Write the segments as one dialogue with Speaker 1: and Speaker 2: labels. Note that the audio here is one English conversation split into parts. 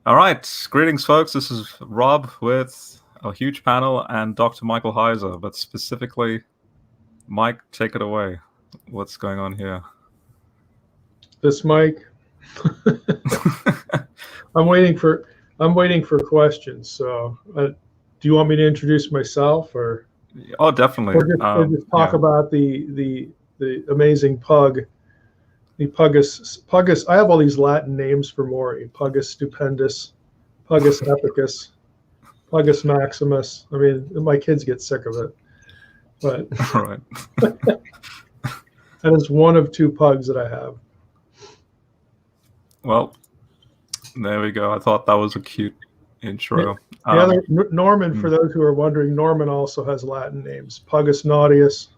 Speaker 1: All right, greetings, folks. This is Rob with a huge panel and Dr. Michael Heiser, but specifically, Mike, take it away. What's going on here?
Speaker 2: This Mike. I'm waiting for questions. So, do you want me to introduce myself, or?
Speaker 1: Oh, definitely.
Speaker 2: Or just talk about the amazing pug. The Pugus. I have all these Latin names for Maury. Pugus stupendus, Pugus epicus, Pugus maximus. I mean, my kids get sick of it. But
Speaker 1: right.
Speaker 2: That is one of two pugs that I have.
Speaker 1: Well, there we go. I thought that was a cute intro.
Speaker 2: The other Norman, for those who are wondering, Norman also has Latin names. Pugus naudeus.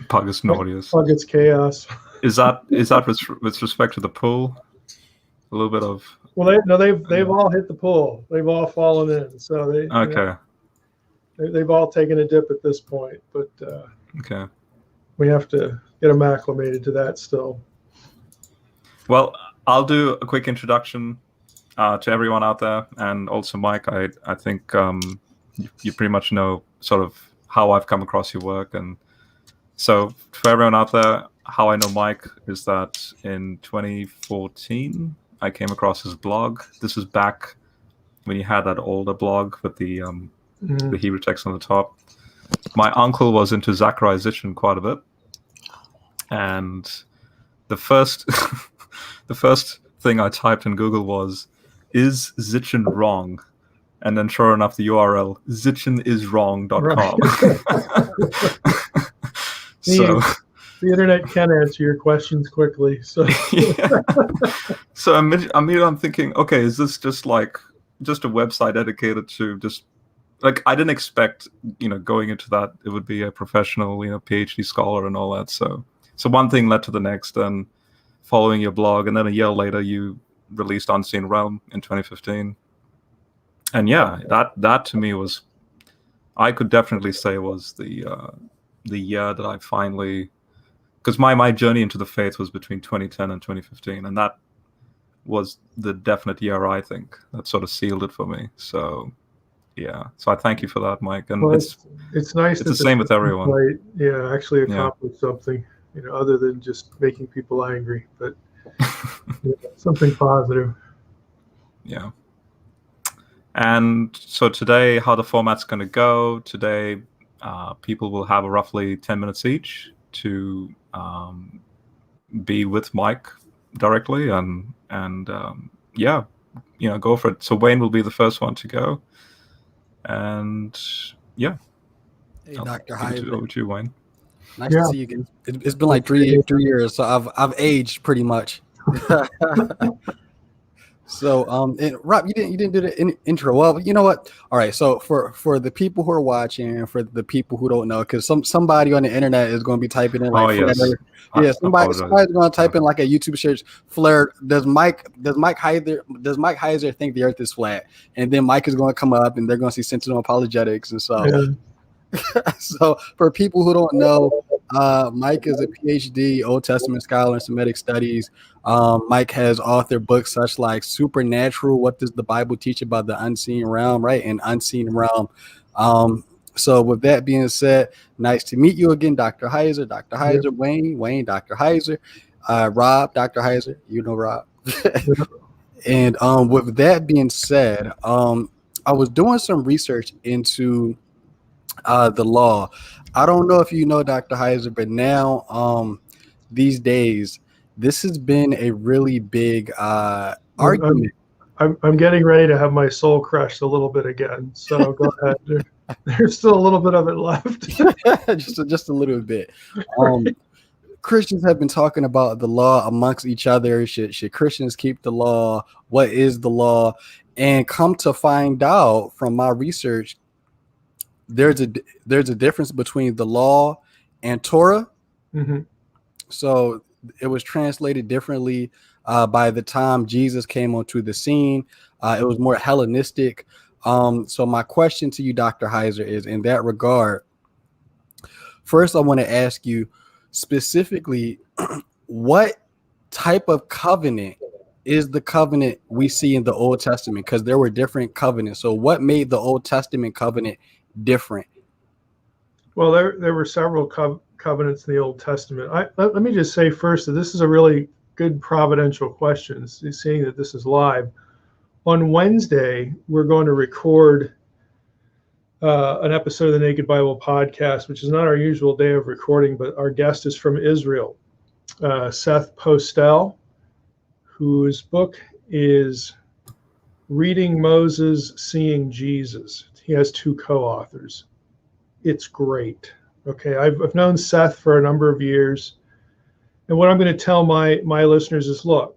Speaker 1: Pugus naudeus.
Speaker 2: Pugus chaos.
Speaker 1: Is that with respect to the pool? A little bit of.
Speaker 2: Well, they've all hit the pool. They've all fallen in. So they.
Speaker 1: Okay.
Speaker 2: They've all taken a dip at this point, but
Speaker 1: okay.
Speaker 2: We have to get them acclimated to that still.
Speaker 1: Well, I'll do a quick introduction to everyone out there, and also Mike. I think you pretty much know sort of how I've come across your work, and so for everyone out there, how I know Mike is that in 2014 I came across his blog. This is back when he had that older blog with the Hebrew text on the top. My uncle was into Zachariah Sitchin quite a bit, and the first thing I typed in Google was, "Is Sitchin wrong?" And then sure enough, the URL zitchiniswrong.com.
Speaker 2: Right. So the internet can answer your questions quickly. So
Speaker 1: yeah. So I'm thinking, okay, is this just a website dedicated to just like, I didn't expect, going into that it would be a professional, PhD scholar and all that. So one thing led to the next, and following your blog, and then a year later you released Unseen Realm in 2015. And yeah, that to me was, I could definitely say was the year that I finally, because my journey into the faith was between 2010 and 2015, and that was the definite year, I think, that sort of sealed it for me. So yeah, so I thank you for that, Mike. And it's nice. It's the same with everyone.
Speaker 2: Right. Yeah, actually accomplished something, other than just making people angry, but something positive.
Speaker 1: Yeah. And so today, how the format's going to go today, people will have roughly 10 minutes each to be with Mike directly, and go for it. So Wayne will be the first one to go, and yeah.
Speaker 3: Hey, Dr. Heiser.
Speaker 1: Over to you, Wayne.
Speaker 3: Nice to see you again. It's been like three years, so I've aged pretty much. So, and Rob, you didn't do the intro. Well, you know what? All right. So for the people who are watching, and for the people who don't know, because somebody on the internet is going to be typing in like, somebody's going to type in like a YouTube search, flare. Does Mike Heiser think the Earth is flat? And then Mike is going to come up, and they're going to see Sentinel Apologetics, and so. Yeah. So for people who don't know, Mike is a PhD Old Testament scholar in Semitic studies. Mike has authored books such like Supernatural, What Does the Bible Teach About the Unseen Realm, right? And Unseen Realm. So with that being said, nice to meet you again, Dr. Heiser. Dr. Heiser, Wayne, Dr. Heiser, Rob, Dr. Heiser, Rob. And with that being said, I was doing some research into the law. I don't know if you know, Dr. Heiser, but now these days, this has been a really big argument.
Speaker 2: I'm getting ready to have my soul crushed a little bit again. So go ahead. There's still a little bit of it left.
Speaker 3: just a little bit. Christians have been talking about the law amongst each other. Should Christians keep the law? What is the law? And come to find out from my research, there's a difference between the law and Torah.
Speaker 2: Mm-hmm.
Speaker 3: So it was translated differently by the time Jesus came onto the scene. It was more Hellenistic. So my question to you, Dr. Heiser, is in that regard. First, I want to ask you specifically, what type of covenant is the covenant we see in the Old Testament? Because there were different covenants. So what made the Old Testament covenant different?
Speaker 2: Well, there were several covenants in the Old Testament. Let me just say first that this is a really good providential question, seeing that this is live. On Wednesday, we're going to record an episode of the Naked Bible podcast, which is not our usual day of recording, but our guest is from Israel, Seth Postel, whose book is Reading Moses, Seeing Jesus. He has 2 co-authors. It's great. Okay, I've known Seth for a number of years, and what I'm going to tell my listeners is, look,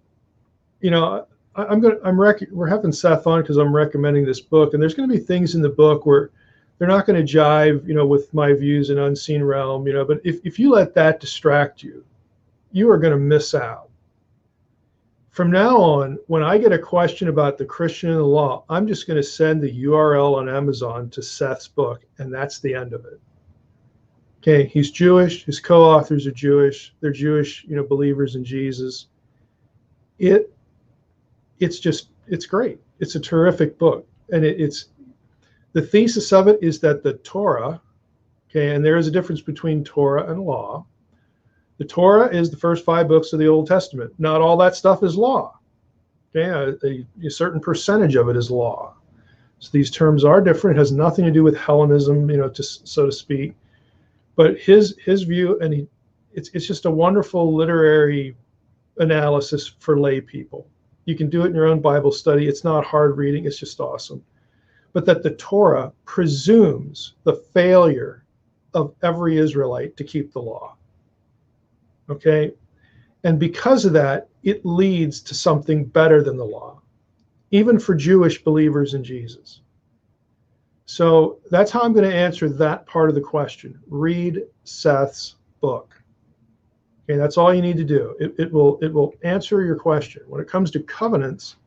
Speaker 2: you know, we're having Seth on because I'm recommending this book, and there's going to be things in the book where they're not going to jive, you know, with my views in Unseen Realm, you know. But if you let that distract you, you are going to miss out. From now on, when I get a question about the Christian and the law, I'm just going to send the URL on Amazon to Seth's book, and that's the end of it. Okay, he's Jewish. His co-authors are Jewish. They're Jewish, you know, believers in Jesus. It's great. It's a terrific book, and it's the thesis of it is that the Torah, okay, and there is a difference between Torah and law. The Torah is the first 5 books of the Old Testament. Not all that stuff is law. Okay, a certain percentage of it is law. So these terms are different. It has nothing to do with Hellenism, you know, so to speak. But his view, and it's just a wonderful literary analysis for lay people. You can do it in your own Bible study. It's not hard reading. It's just awesome. But that the Torah presumes the failure of every Israelite to keep the law. Okay? And because of that, it leads to something better than the law, even for Jewish believers in Jesus. So that's how I'm going to answer that part of the question. Read Seth's book. Okay, that's all you need to do. It will answer your question. When it comes to covenants,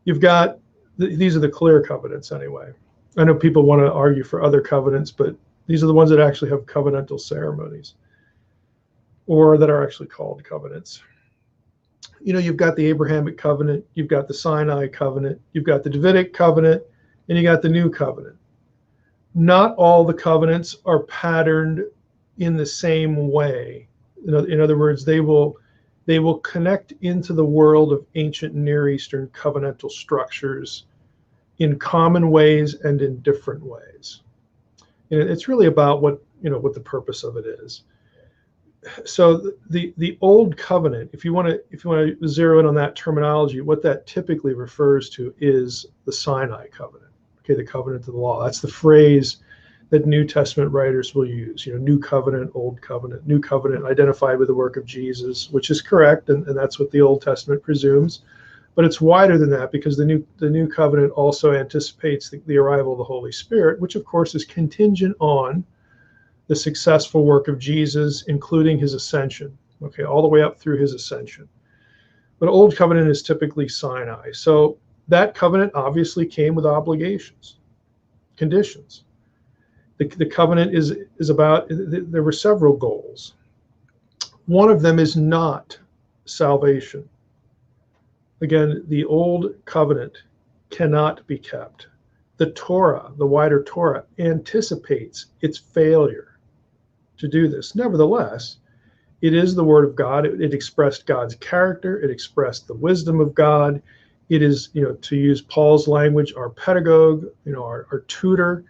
Speaker 2: you've got, these are the clear covenants anyway. I know people want to argue for other covenants, but these are the ones that actually have covenantal ceremonies, or that are actually called covenants. You know, you've got the Abrahamic covenant, you've got the Sinai covenant, you've got the Davidic covenant, and you got the new covenant. Not all the covenants are patterned in the same way. In other words, they will connect into the world of ancient Near Eastern covenantal structures in common ways and in different ways. And it's really about what the purpose of it is. So the old covenant, if you want to zero in on that terminology, what that typically refers to is the Sinai covenant. Okay, the covenant of the law. That's the phrase that New Testament writers will use. You know, new covenant, old covenant. New covenant identified with the work of Jesus, which is correct, and that's what the Old Testament presumes. But it's wider than that, because the new covenant also anticipates the arrival of the Holy Spirit, which of course is contingent on the successful work of Jesus, including his ascension. Okay, all the way up through his ascension. But Old Covenant is typically Sinai. So that covenant obviously came with obligations, conditions. The covenant is about, there were several goals. One of them is not salvation. Again, the old covenant cannot be kept. The Torah, the wider Torah, anticipates its failure to do this. Nevertheless, it is the word of God. It expressed God's character. It expressed the wisdom of God. It is, to use Paul's language, our pedagogue, our tutor,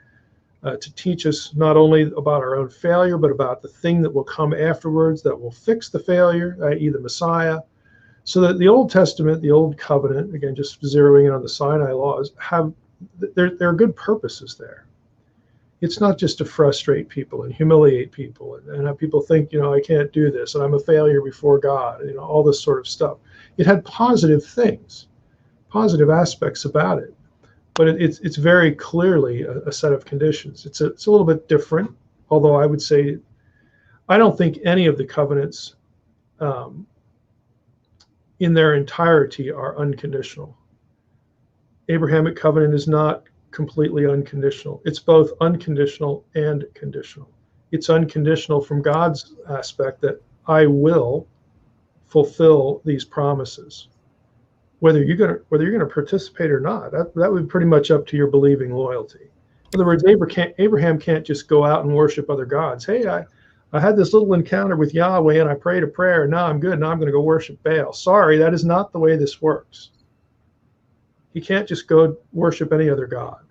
Speaker 2: to teach us not only about our own failure, but about the thing that will come afterwards that will fix the failure, i.e. the Messiah. So that the Old Testament, the Old Covenant, again, just zeroing in on the Sinai laws, there are good purposes there. It's not just to frustrate people and humiliate people and have people think, I can't do this and I'm a failure before God, all this sort of stuff. It had positive things, positive aspects about it. But it's very clearly a set of conditions. It's a little bit different, although I would say I don't think any of the covenants in their entirety are unconditional. Abrahamic covenant is not completely unconditional. It's both unconditional and conditional. It's unconditional from God's aspect that I will fulfill these promises. whether you're going to participate or not. That would be pretty much up to your believing loyalty. In other words, Abraham can't just go out and worship other gods. Hey, I had this little encounter with Yahweh and I prayed a prayer, and now I'm good. Now I'm going to go worship Baal. Sorry, that is not the way this works. He can't just go worship any other god.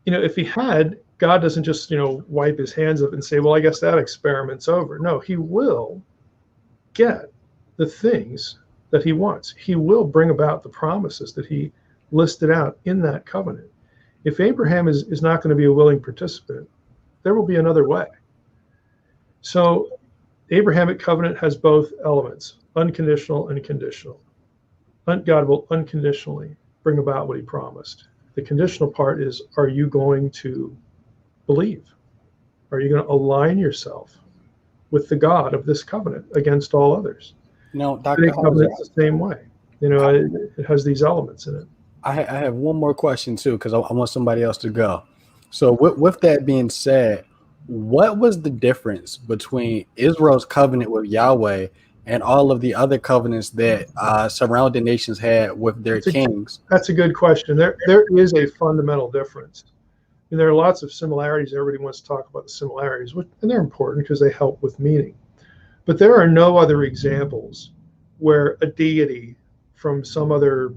Speaker 2: If he had, God doesn't just, wipe his hands up and say, well, I guess that experiment's over. No, he will get the things that he wants. He will bring about the promises that he listed out in that covenant. If Abraham is not going to be a willing participant, there will be another way. So Abrahamic covenant has both elements, unconditional and conditional. God will unconditionally bring about what he promised. The conditional part is, are you going to believe? Are you going to align yourself with the God of this covenant against all others?
Speaker 3: Dr.
Speaker 2: Covenant's the same way. It has these elements in it.
Speaker 3: I have one more question too, because I want somebody else to go. So with that being said, what was the difference between Israel's covenant with Yahweh and all of the other covenants that surrounding nations had with their kings?
Speaker 2: That's a good question. There is a fundamental difference. There are lots of similarities. Everybody wants to talk about the similarities, and they're important because they help with meaning. But there are no other examples where a deity from some other,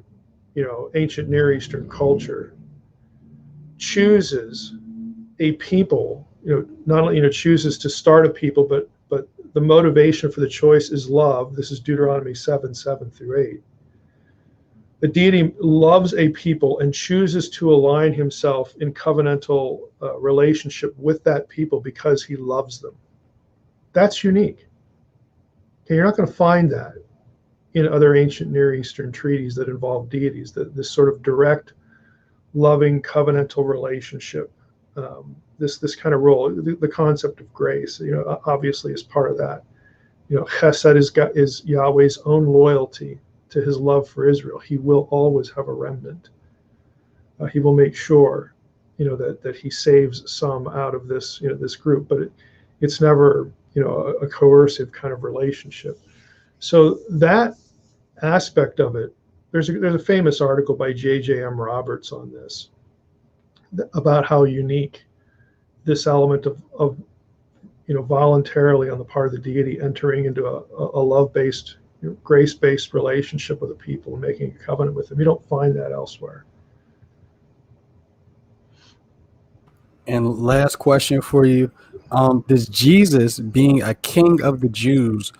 Speaker 2: ancient Near Eastern culture chooses a people, not only, chooses to start a people, but the motivation for the choice is love. This is Deuteronomy 7:7-8. The deity loves a people and chooses to align himself in covenantal relationship with that people because he loves them. That's unique. Okay, you're not going to find that in other ancient Near Eastern treaties that involve deities, this sort of direct, loving, covenantal relationship. This kind of role, the concept of grace, obviously is part of that. Chesed is Yahweh's own loyalty to his love for Israel. He will always have a remnant. He will make sure, that he saves some out of this, this group, but it's never, a coercive kind of relationship. So that aspect of it, there's a famous article by J.J.M. Roberts on this, about how unique this element of voluntarily on the part of the deity entering into a love-based, grace-based relationship with a people and making a covenant with them. You don't find that elsewhere.
Speaker 3: And last question for you. Does Jesus being a king of the Jews,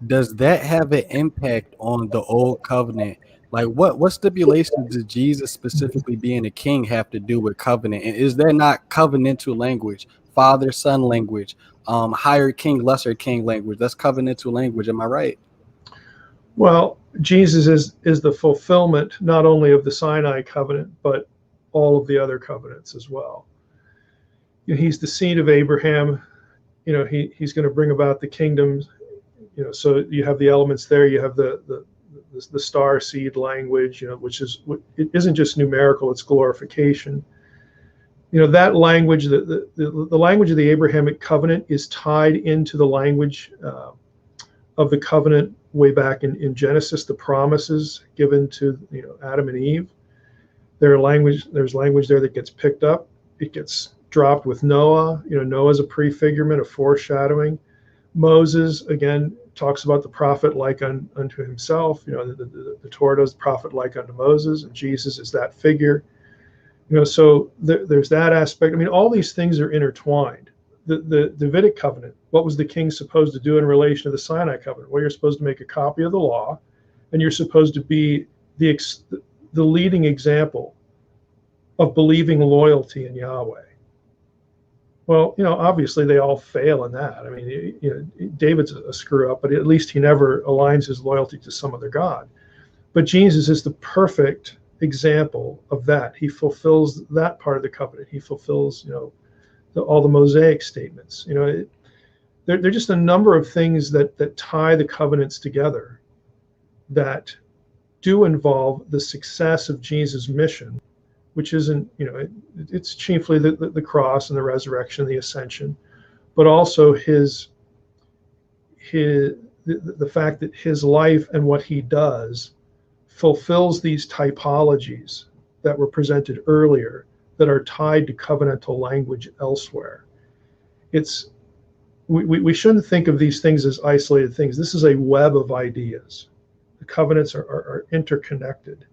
Speaker 3: does that have an impact on the old covenant? Like what stipulations does Jesus specifically being a king have to do with covenant? And is there not covenantal language, father, son language, higher king, lesser king language? That's covenantal language. Am I right?
Speaker 2: Well, Jesus is the fulfillment not only of the Sinai covenant, but all of the other covenants as well. He's the seed of Abraham. He's going to bring about the kingdom. So you have the elements there. You have the star seed language, which it isn't just numerical; it's glorification. That language, the language of the Abrahamic covenant, is tied into the language of the covenant way back in Genesis. The promises given to Adam and Eve. There's language there that gets picked up. It gets dropped with Noah. Noah's a prefigurement, a foreshadowing. Moses, again, talks about the prophet like unto himself. The Torah does the prophet like unto Moses, and Jesus is that figure. So there's that aspect. All these things are intertwined. The Davidic covenant, what was the king supposed to do in relation to the Sinai covenant? Well, you're supposed to make a copy of the law, and you're supposed to be the leading example of believing loyalty in Yahweh. Well, obviously they all fail in that. David's a screw up, but at least he never aligns his loyalty to some other god. But Jesus is the perfect example of that. He fulfills that part of the covenant. He fulfills, all the Mosaic statements. There are just a number of things that tie the covenants together that do involve the success of Jesus' mission, which isn't, it's chiefly the cross and the resurrection, the ascension, but also the fact that his life and what he does fulfills these typologies that were presented earlier that are tied to covenantal language elsewhere. We shouldn't think of these things as isolated things. This is a web of ideas. The covenants are interconnected.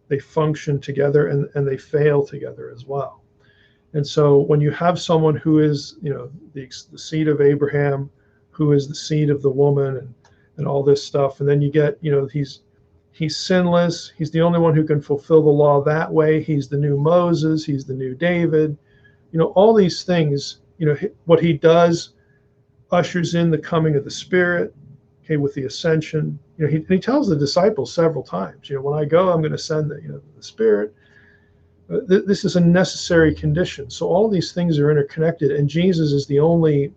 Speaker 2: They function together and they fail together as well. And so when you have someone who is, the seed of Abraham, who is the seed of the woman, and all this stuff, and then you get, he's sinless. He's the only one who can fulfill the law that way. He's the new Moses. He's the new David. All these things, what he does ushers in the coming of the Spirit, okay, with the ascension. He tells the disciples several times, when I go, I'm going to send the Spirit. This is a necessary condition. So all these things are interconnected, and Jesus is the only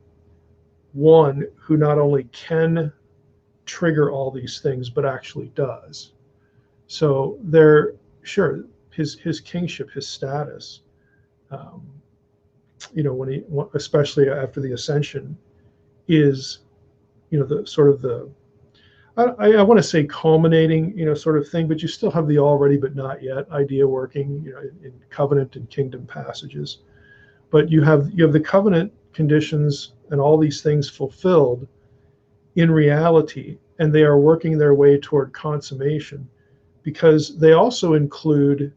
Speaker 2: one who not only can trigger all these things, but actually does. So his kingship, his status, especially after the ascension, is, the sort of the, I want to say culminating, sort of thing, but you still have the already but not yet idea working, in covenant and kingdom passages. But you have the covenant conditions and all these things fulfilled in reality, and they are working their way toward consummation, because they also include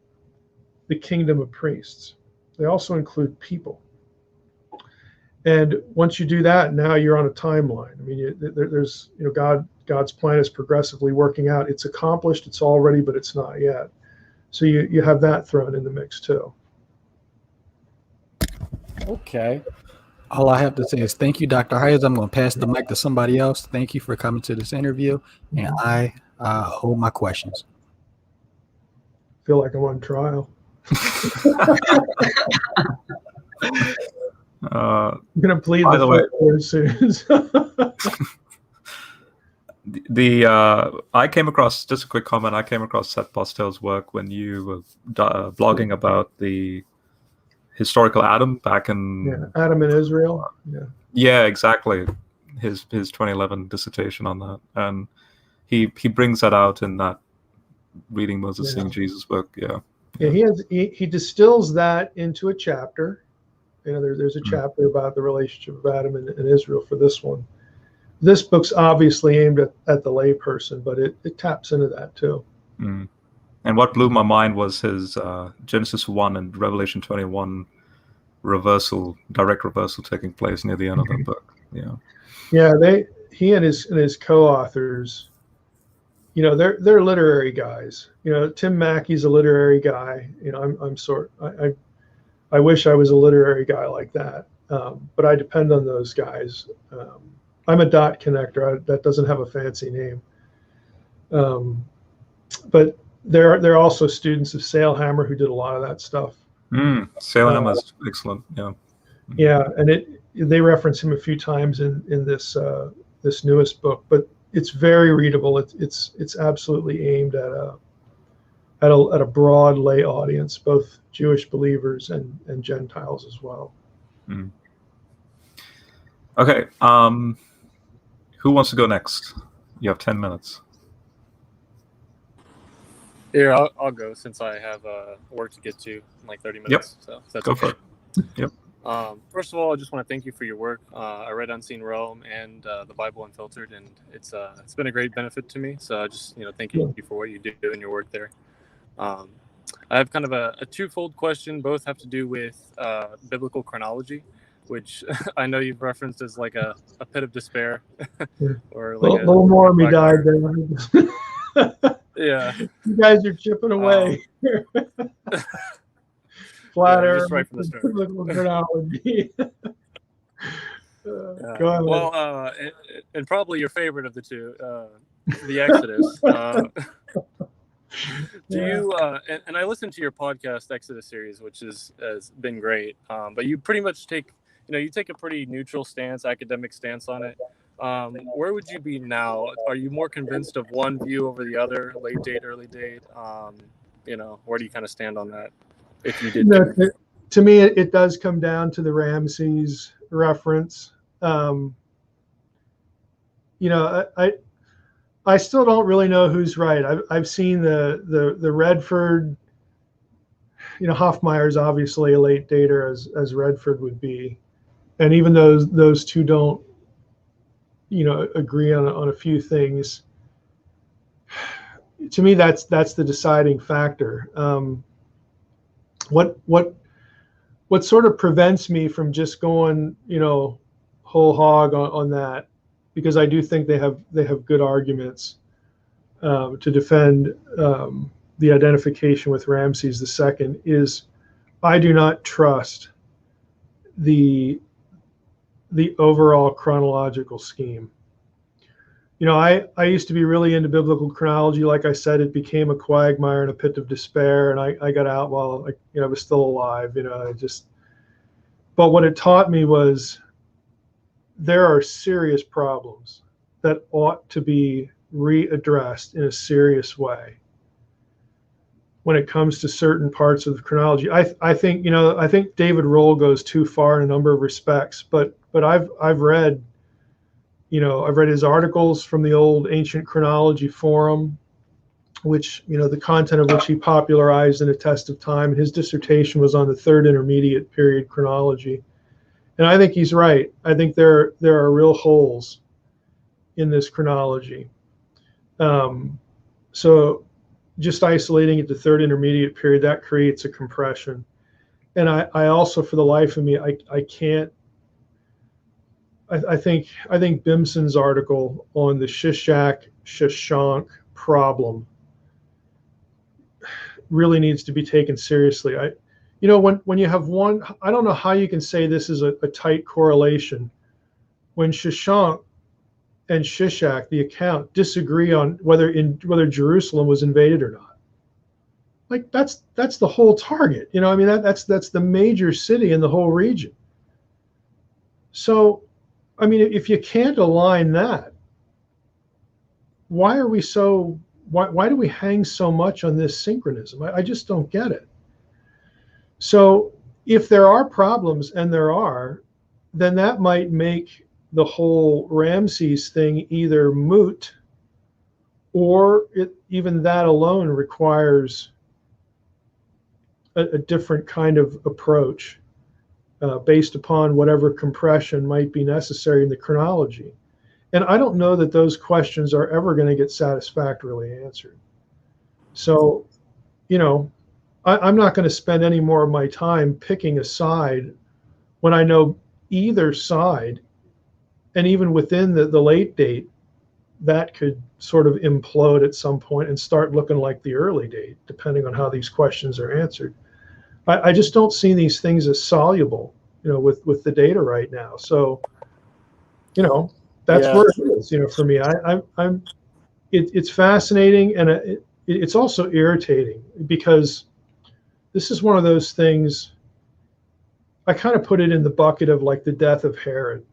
Speaker 2: the kingdom of priests. They also include people. And once you do that, now you're on a timeline. I mean, there's, God's plan is progressively working out. It's accomplished, it's all ready, but it's not yet. So you have that thrown in the mix too.
Speaker 3: Okay. All I have to say is thank you, Dr. Hayes. I'm going to pass the mic to somebody else. Thank you for coming to this interview, and I hold my questions.
Speaker 2: Feel like I'm on trial. I'm going to plead the way soon.
Speaker 1: I came across, just a quick comment, I came across Seth Postel's work when you were blogging about the historical Adam back in
Speaker 2: Adam in Israel.
Speaker 1: Yeah, exactly. His 2011 dissertation on that, and he brings that out in that Reading Moses, Seeing Jesus book.
Speaker 2: He distills that into a chapter. There's a chapter about the relationship of Adam and Israel for this one. This book's obviously aimed at the layperson, but it taps into that too.
Speaker 1: And what blew my mind was his Genesis 1 and Revelation 21 direct reversal taking place near the end of the book. He and his co-authors, they're literary guys. Tim Mackey's a literary guy. I wish I was a literary guy like that, but I depend on those guys. I'm a dot connector. That doesn't have a fancy name. But they're also students of Sailhammer, who did a lot of that stuff. Sailhammer is excellent.
Speaker 2: And they reference him a few times in this newest book, but it's very readable. It's absolutely aimed at a broad lay audience, both Jewish believers and Gentiles as well.
Speaker 1: Okay. Who wants to go next? You have 10 minutes.
Speaker 4: Here, I'll go, since I have work to get to in like 30 minutes.
Speaker 1: Yep.
Speaker 4: So that's
Speaker 1: go
Speaker 4: okay.
Speaker 1: for it. Yep.
Speaker 4: First of all, I just want to thank you for your work. I read Unseen Rome and the Bible Unfiltered, and it's been a great benefit to me. So I just thank you for what you do in your work there. I have kind of a twofold question. Both have to do with biblical chronology, which I know you've referenced as like a pit of despair, or like
Speaker 2: a little more me died there.
Speaker 4: Yeah,
Speaker 2: you guys are chipping away. Flat Earth,
Speaker 4: just right from the start.
Speaker 2: Biblical chronology. Go ahead.
Speaker 4: Well, and probably your favorite of the two, the Exodus. Do you and I listened to your podcast Exodus series, which has been great, but you pretty much take a pretty neutral stance, academic stance on it. Where would you be now? Are you more convinced of one view over the other, late date, early date? Where do you kind of stand on that, if you did?
Speaker 2: To me, it does come down to the Ramses reference. I still don't really know who's right. I've seen the Redford, Hoffmeyer's obviously a late dater as Redford would be, and even those two don't agree on a few things. To me, that's the deciding factor. What sort of prevents me from just going whole hog on that, because I do think they have good arguments to defend the identification with Ramses II, is I do not trust the overall chronological scheme. I used to be really into biblical chronology. Like I said, it became a quagmire and a pit of despair, and I got out while I was still alive. But what it taught me was there are serious problems that ought to be readdressed in a serious way when it comes to certain parts of the chronology. I think David Rohl goes too far in a number of respects, but I've read his articles from the old Ancient Chronology Forum, which the content of which he popularized in A Test of Time. His dissertation was on the Third Intermediate Period chronology, and I think he's right. I think there are real holes in this chronology. So just isolating it to Third Intermediate Period, that creates a compression. And I also, for the life of me, I can't. I think Bimson's article on the Shishak-Shashank problem really needs to be taken seriously. When you have one, I don't know how you can say this is a tight correlation when Shashank and Shishak, the account, disagree on whether Jerusalem was invaded or not. Like that's the whole target. That's the major city in the whole region. So, if you can't align that, why do we hang so much on this synchronism? I just don't get it. So if there are problems, and there are, then that might make the whole Ramses thing either moot, or even that alone requires a different kind of approach based upon whatever compression might be necessary in the chronology. And I don't know that those questions are ever going to get satisfactorily answered. So, I'm not going to spend any more of my time picking a side when I know either side, and even within the late date, that could sort of implode at some point and start looking like the early date, depending on how these questions are answered. I just don't see these things as soluble, with the data right now. So, that's where it is, for me. It's fascinating, and it's also irritating, because this is one of those things. I kind of put it in the bucket of like the death of Herod.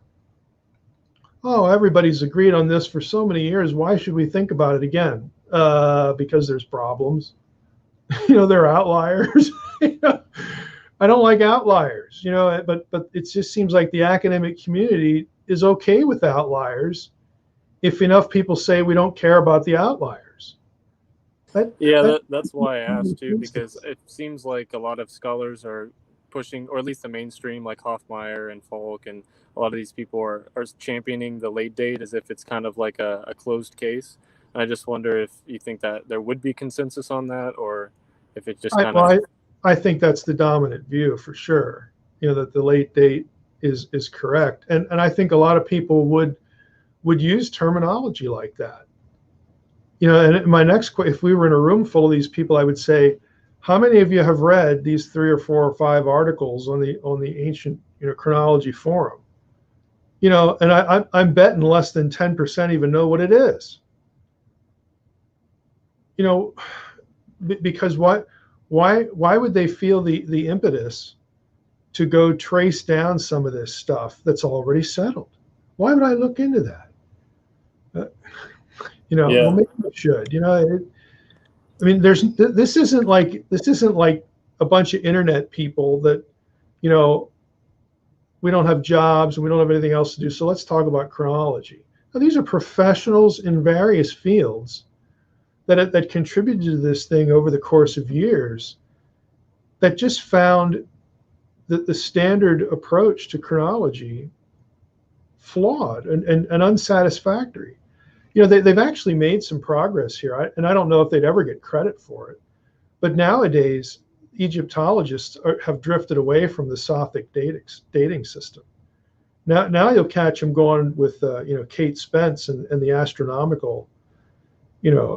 Speaker 2: Oh, everybody's agreed on this for so many years. Why should we think about it again? Because there's problems. There are outliers. I don't like outliers, but it just seems like the academic community is okay with outliers if enough people say we don't care about the outliers.
Speaker 4: That's why I asked too, because it seems like a lot of scholars are pushing, or at least the mainstream, like Hoffmeyer and Falk, and a lot of these people are championing the late date as if it's kind of like a closed case. And I just wonder if you think that there would be consensus on that, or if it just kind of...
Speaker 2: I think that's the dominant view for sure, that the late date is correct. And I think a lot of people would use terminology like that. And my next question, if we were in a room full of these people, I would say, how many of you have read these 3 or 4 or 5 articles on the Ancient Chronology Forum? And I'm betting less than 10% even know what it is. Because why would they feel the impetus to go trace down some of this stuff that's already settled? Why would I look into that? Well, maybe I should. This isn't like a bunch of internet people that, we don't have jobs and we don't have anything else to do, so let's talk about chronology. Now, these are professionals in various fields that contributed to this thing over the course of years, that just found that the standard approach to chronology flawed and unsatisfactory. They've actually made some progress here, and I don't know if they'd ever get credit for it. But nowadays, Egyptologists have drifted away from the Sothic dating system. Now you'll catch them going with Kate Spence and the astronomical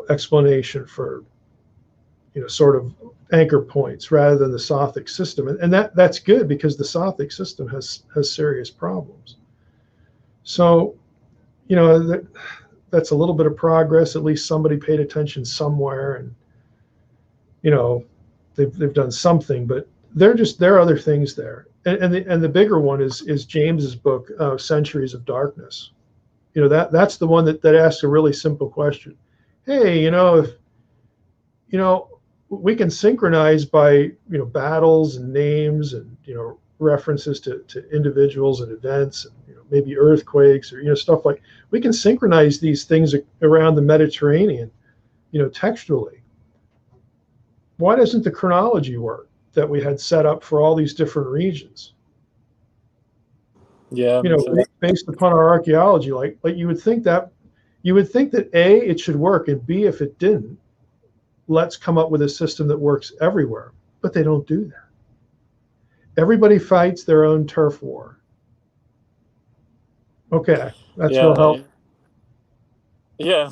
Speaker 2: explanation for sort of anchor points rather than the Sothic system, and that's good, because the Sothic system has serious problems. So that's a little bit of progress. At least somebody paid attention somewhere, and they've done something. But there are other things there, and the bigger one is James's book, Centuries of Darkness. That's the one that asks a really simple question. Hey, if we can synchronize by battles and names and references to individuals and events, and maybe earthquakes or stuff like, we can synchronize these things around the Mediterranean textually. Why doesn't the chronology work that we had set up for all these different regions?
Speaker 4: Yeah,
Speaker 2: based upon our archaeology, like you would think that A, it should work, and B, if it didn't, let's come up with a system that works everywhere. But they don't do that. Everybody fights their own turf war. Okay, that's no help.
Speaker 4: Yeah,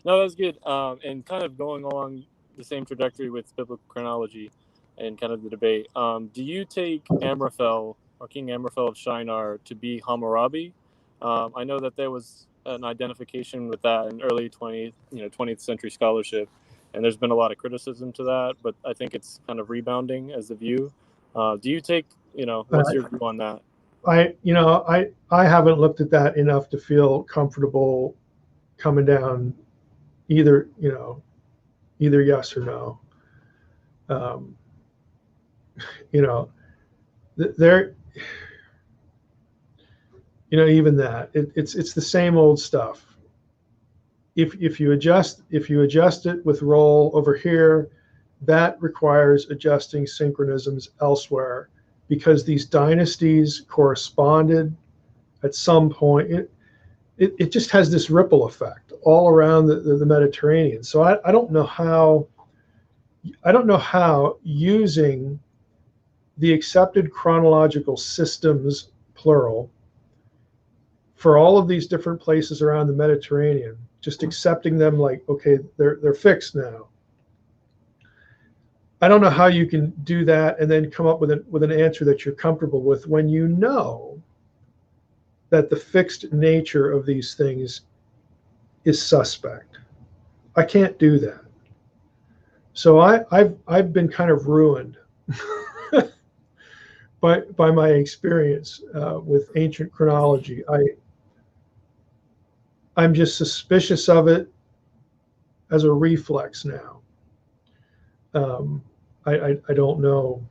Speaker 4: no, that's good. And kind of going along the same trajectory with biblical chronology and kind of the debate. Do you take Amraphel, or King Amraphel of Shinar, to be Hammurabi? I know that there was an identification with that in early 20th century scholarship, and there's been a lot of criticism to that, but I think it's kind of rebounding as the view. Do you take, what's your view on that?
Speaker 2: I haven't looked at that enough to feel comfortable coming down either yes or no. There, even that, it's the same old stuff. If you adjust it with roll over here, that requires adjusting synchronisms elsewhere, because these dynasties corresponded at some point. It just has this ripple effect all around the Mediterranean. So I don't know how using the accepted chronological systems, plural, for all of these different places around the Mediterranean, just accepting them like, okay, they're fixed now. I don't know how you can do that and then come up with an answer that you're comfortable with, when you know that the fixed nature of these things is suspect. I can't do that. So I've been kind of ruined by my experience with ancient chronology. I'm just suspicious of it as a reflex now. I don't know,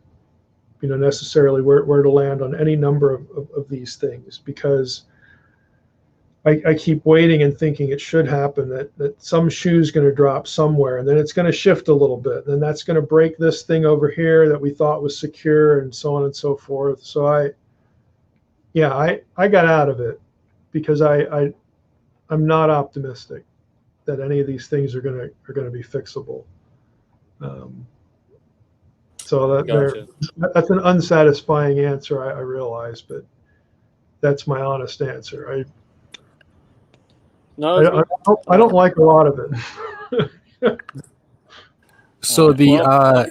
Speaker 2: necessarily where to land on any number of these things, because I keep waiting and thinking it should happen, that some shoe's going to drop somewhere, and then it's going to shift a little bit, and then that's going to break this thing over here that we thought was secure, and so on and so forth. So I got out of it, because I'm not optimistic that any of these things are going to be fixable. So that's an unsatisfying answer, I realize, but that's my honest answer. I don't like a lot of it.
Speaker 3: So I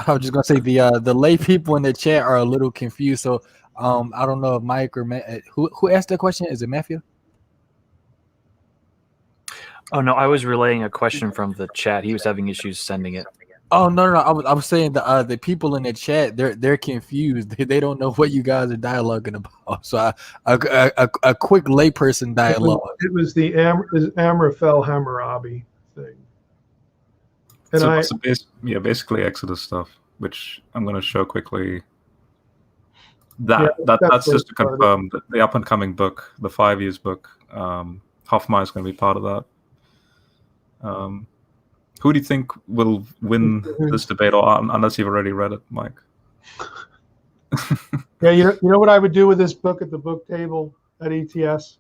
Speaker 3: was just gonna say the lay people in the chat are a little confused. So I don't know if Mike or who asked that question. Is it Matthew?
Speaker 5: Oh no, I was relaying a question from the chat. He was having issues sending it.
Speaker 3: Oh no. I was saying the people in the chat, they're confused. They don't know what you guys are dialoguing about. So a quick layperson dialogue.
Speaker 2: It was the Amraphel Hammurabi thing. And
Speaker 1: basically Exodus stuff, which I'm going to show quickly. That's just to confirm that the up and coming book, the 5 years book, Hoffmeyer is going to be part of that. Who do you think will win this debate, or unless you've already read it, Mike?
Speaker 2: Yeah, you know what I would do with this book at the book table at ETS?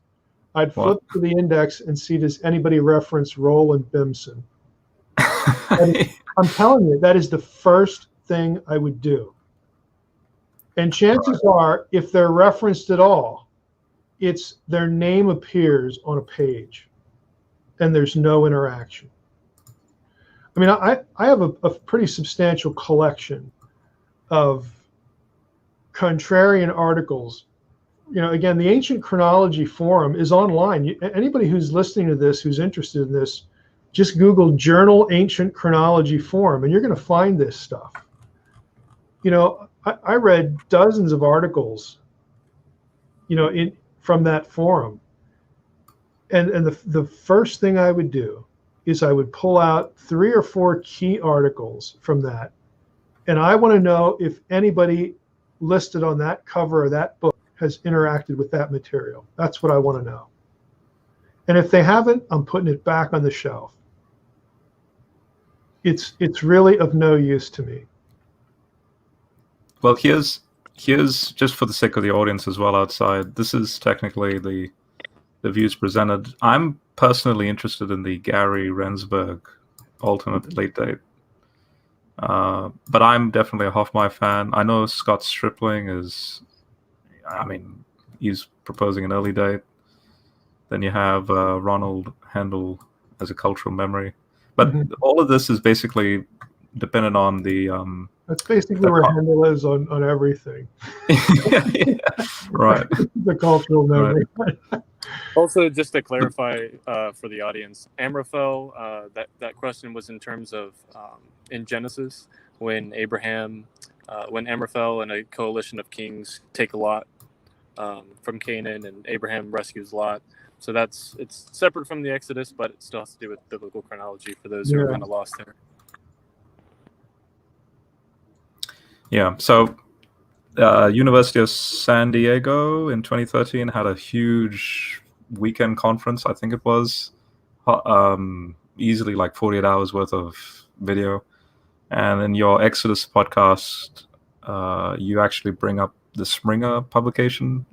Speaker 2: I'd flip to the index and see, does anybody reference Roland Bimson? I'm telling you, that is the first thing I would do. And chances are, if they're referenced at all, it's their name appears on a page, and there's no interaction. I mean, I have a pretty substantial collection of contrarian articles. You know, again, the Ancient Chronology Forum is online. Anybody who's listening to this, who's interested in this, just Google Journal Ancient Chronology Forum, and you're going to find this stuff. You know, I read dozens of articles, you know, from that forum. And the first thing I would do is I would pull out 3 or 4 key articles from that. And I want to know if anybody listed on that cover of that book has interacted with that material. That's what I want to know. And if they haven't, I'm putting it back on the shelf. It's really of no use to me.
Speaker 1: Well, here's just for the sake of the audience as well outside. This is technically the views presented. I'm personally interested in the Gary Rensburg alternate late date. But I'm definitely a Hoffmeyer fan. I know Scott Stripling is, I mean, he's proposing an early date. Then you have Ronald Handel as a cultural memory. But all of this is basically dependent on the...
Speaker 2: That's basically where Handel is on everything.
Speaker 1: Yeah, right.
Speaker 2: The cultural memory.
Speaker 1: Right.
Speaker 4: Also, just to clarify for the audience, Amraphel, that question was in terms of in Genesis, when Amraphel and a coalition of kings take Lot from Canaan, and Abraham rescues Lot. So it's separate from the Exodus, but it still has to do with biblical chronology for those who are kind of lost there.
Speaker 1: Yeah, so University of San Diego in 2013 had a huge weekend conference, I think it was, easily like 48 hours worth of video. And in your Exodus podcast, you actually bring up the Springer publication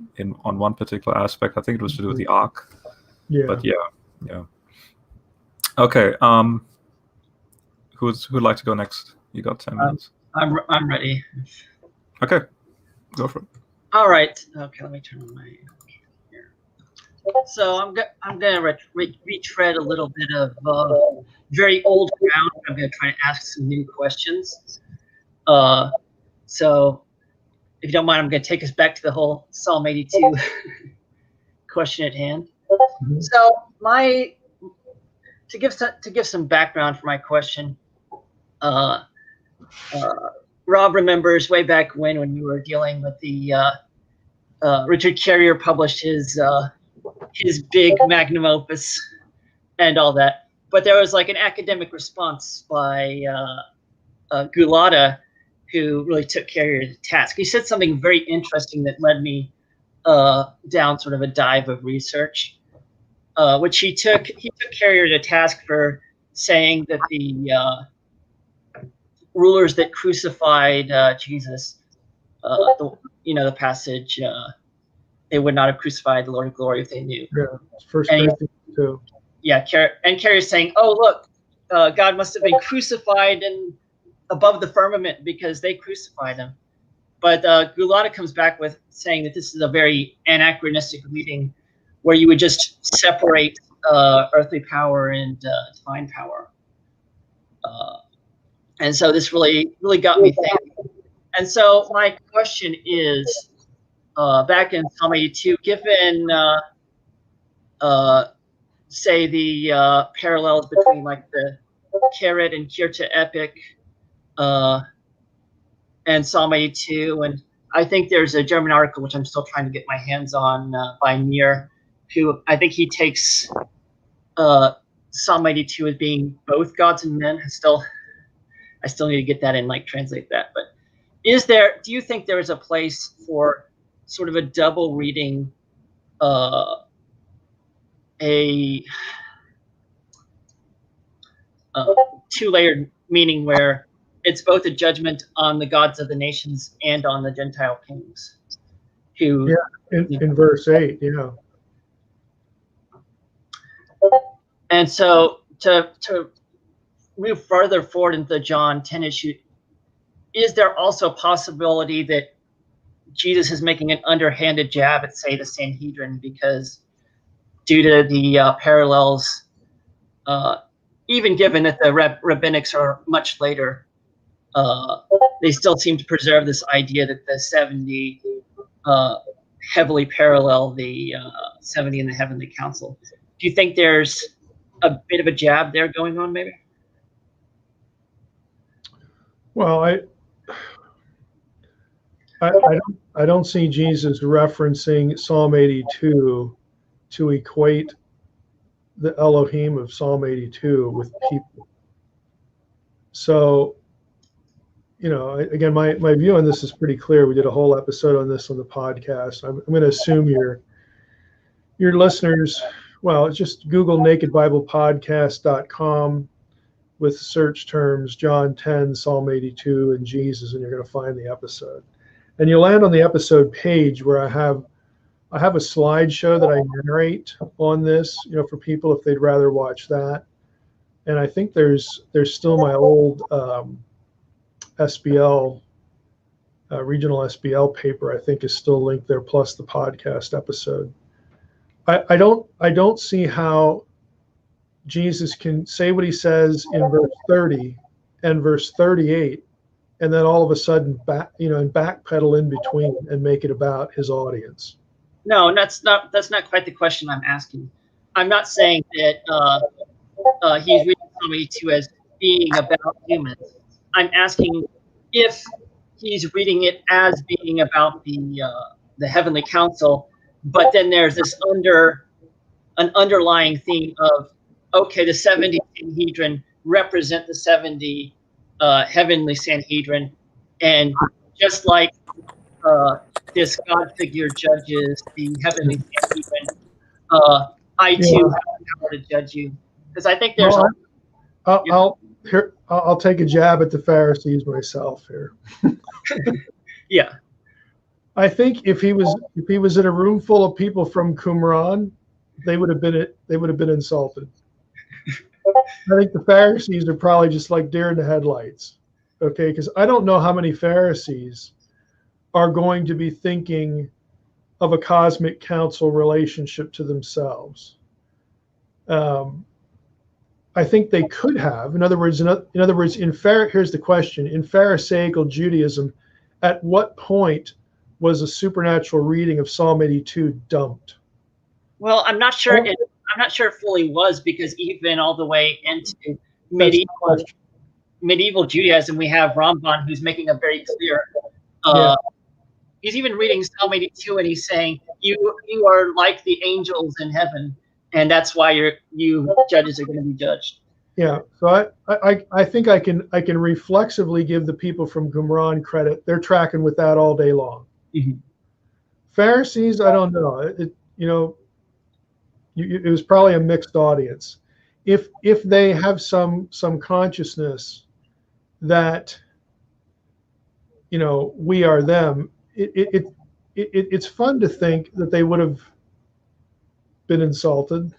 Speaker 1: on one particular aspect. I think it was to do with the Ark.
Speaker 2: Yeah.
Speaker 1: But yeah. Okay. Who'd like to go next? You got 10 minutes.
Speaker 6: I'm ready.
Speaker 1: Okay, go for it.
Speaker 6: All right. Okay, let me turn on my here. So I'm gonna retread a little bit of very old ground. I'm gonna try to ask some new questions. So if you don't mind, I'm gonna take us back to the whole Psalm 82 question at hand. So to give some background for my question. Rob remembers way back when we were dealing with the Richard Carrier published his big magnum opus and all that, but there was like an academic response by Gulata, who really took Carrier to task. He said something very interesting that led me down sort of a dive of research, which he took Carrier to task for saying that the rulers that crucified Jesus, the passage, they would not have crucified the Lord of Glory if they knew.
Speaker 2: Yeah, First Corinthians 2.
Speaker 6: Yeah, and Carrier's saying, "Oh, look, God must have been crucified and above the firmament because they crucified him." But Gulata comes back with saying that this is a very anachronistic reading, where you would just separate earthly power and divine power. And so this really got me thinking. And so my question is, back in Psalm 82, given, say, the parallels between like the Keret and Kirta epic and Psalm 82, and I think there's a German article, which I'm still trying to get my hands on, by Nier, who I think he takes Psalm 82 as being both gods and men. I still need to get that and like translate that. But do you think there is a place for sort of a double reading, a two-layered meaning where it's both a judgment on the gods of the nations and on the Gentile kings. Who,
Speaker 2: in verse 8, yeah.
Speaker 6: And so to move further forward into the John 10 issue, is there also a possibility that Jesus is making an underhanded jab at, say, the Sanhedrin, because due to the parallels, even given that the rabbinics are much later, they still seem to preserve this idea that the 70 heavily parallel the 70 in the heavenly council. Do you think there's a bit of a jab there going on, maybe?
Speaker 2: Well, I don't see Jesus referencing Psalm 82 to equate the Elohim of Psalm 82 with people. So, you know, again, my view on this is pretty clear. We did a whole episode on this on the podcast. I'm going to assume your listeners, well, just Google nakedbiblepodcast.com with search terms John 10, Psalm 82, and Jesus, and you're going to find the episode. And you'll land on the episode page where I have a slideshow that I narrate on this, you know, for people if they'd rather watch that. And I think there's still my old SBL, regional SBL paper, I think is still linked there, plus the podcast episode. I don't see how Jesus can say what he says in verse 30 and verse 38, and then all of a sudden backpedal in between and make it about his audience.
Speaker 6: No, that's not quite the question I'm asking. I'm not saying that he's reading Psalm 82 as being about humans. I'm asking if he's reading it as being about the heavenly council, but then there's this an underlying theme of, okay, the 70 Sanhedrin represent the 70 heavenly Sanhedrin, and just like this God figure judges the heavenly Sanhedrin, I too have the power to judge you. Because I think there's
Speaker 2: I'll take a jab at the Pharisees myself here.
Speaker 6: Yeah.
Speaker 2: I think if he was in a room full of people from Qumran, they would have been insulted. I think the Pharisees are probably just like deer in the headlights. Okay, because I don't know how many Pharisees are going to be thinking of a cosmic council relationship to themselves. I think they could have. In other words, here's the question: in Pharisaical Judaism, at what point was a supernatural reading of Psalm 82 dumped?
Speaker 6: Well, I'm not sure it fully was, because even all the way into medieval Judaism, we have Ramban who's making a very clear. He's even reading Psalm 82, and he's saying, "You are like the angels in heaven, and that's why you judges are going to be judged."
Speaker 2: Yeah, so I think I can reflexively give the people from Qumran credit. They're tracking with that all day long.
Speaker 6: Mm-hmm.
Speaker 2: Pharisees, I don't know. It was probably a mixed audience. If they have some consciousness that, you know, we are them, it's fun to think that they would have been insulted.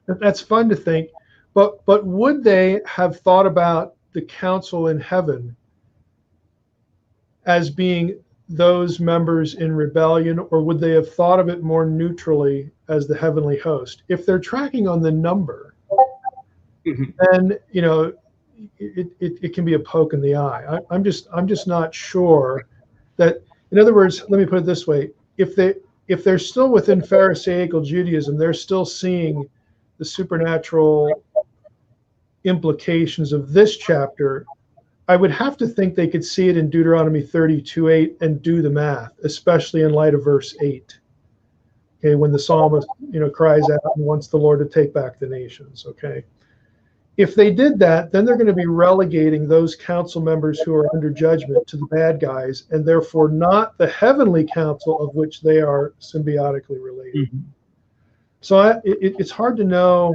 Speaker 2: That's fun to think, but would they have thought about the council in heaven as being those members in rebellion, or would they have thought of it more neutrally as the heavenly host? If they're tracking on the number, then, you know, it can be a poke in the eye. I'm just not sure that. In other words, let me put it this way: if they're still within Pharisaical Judaism, they're still seeing the supernatural implications of this chapter. I would have to think they could see it in Deuteronomy 32:8 and do the math, especially in light of verse 8. Okay, when the psalmist, you know, cries out and wants the Lord to take back the nations. Okay, if they did that, then they're going to be relegating those council members who are under judgment to the bad guys, and therefore not the heavenly council of which they are symbiotically related.
Speaker 6: Mhm.
Speaker 2: So it's hard to know.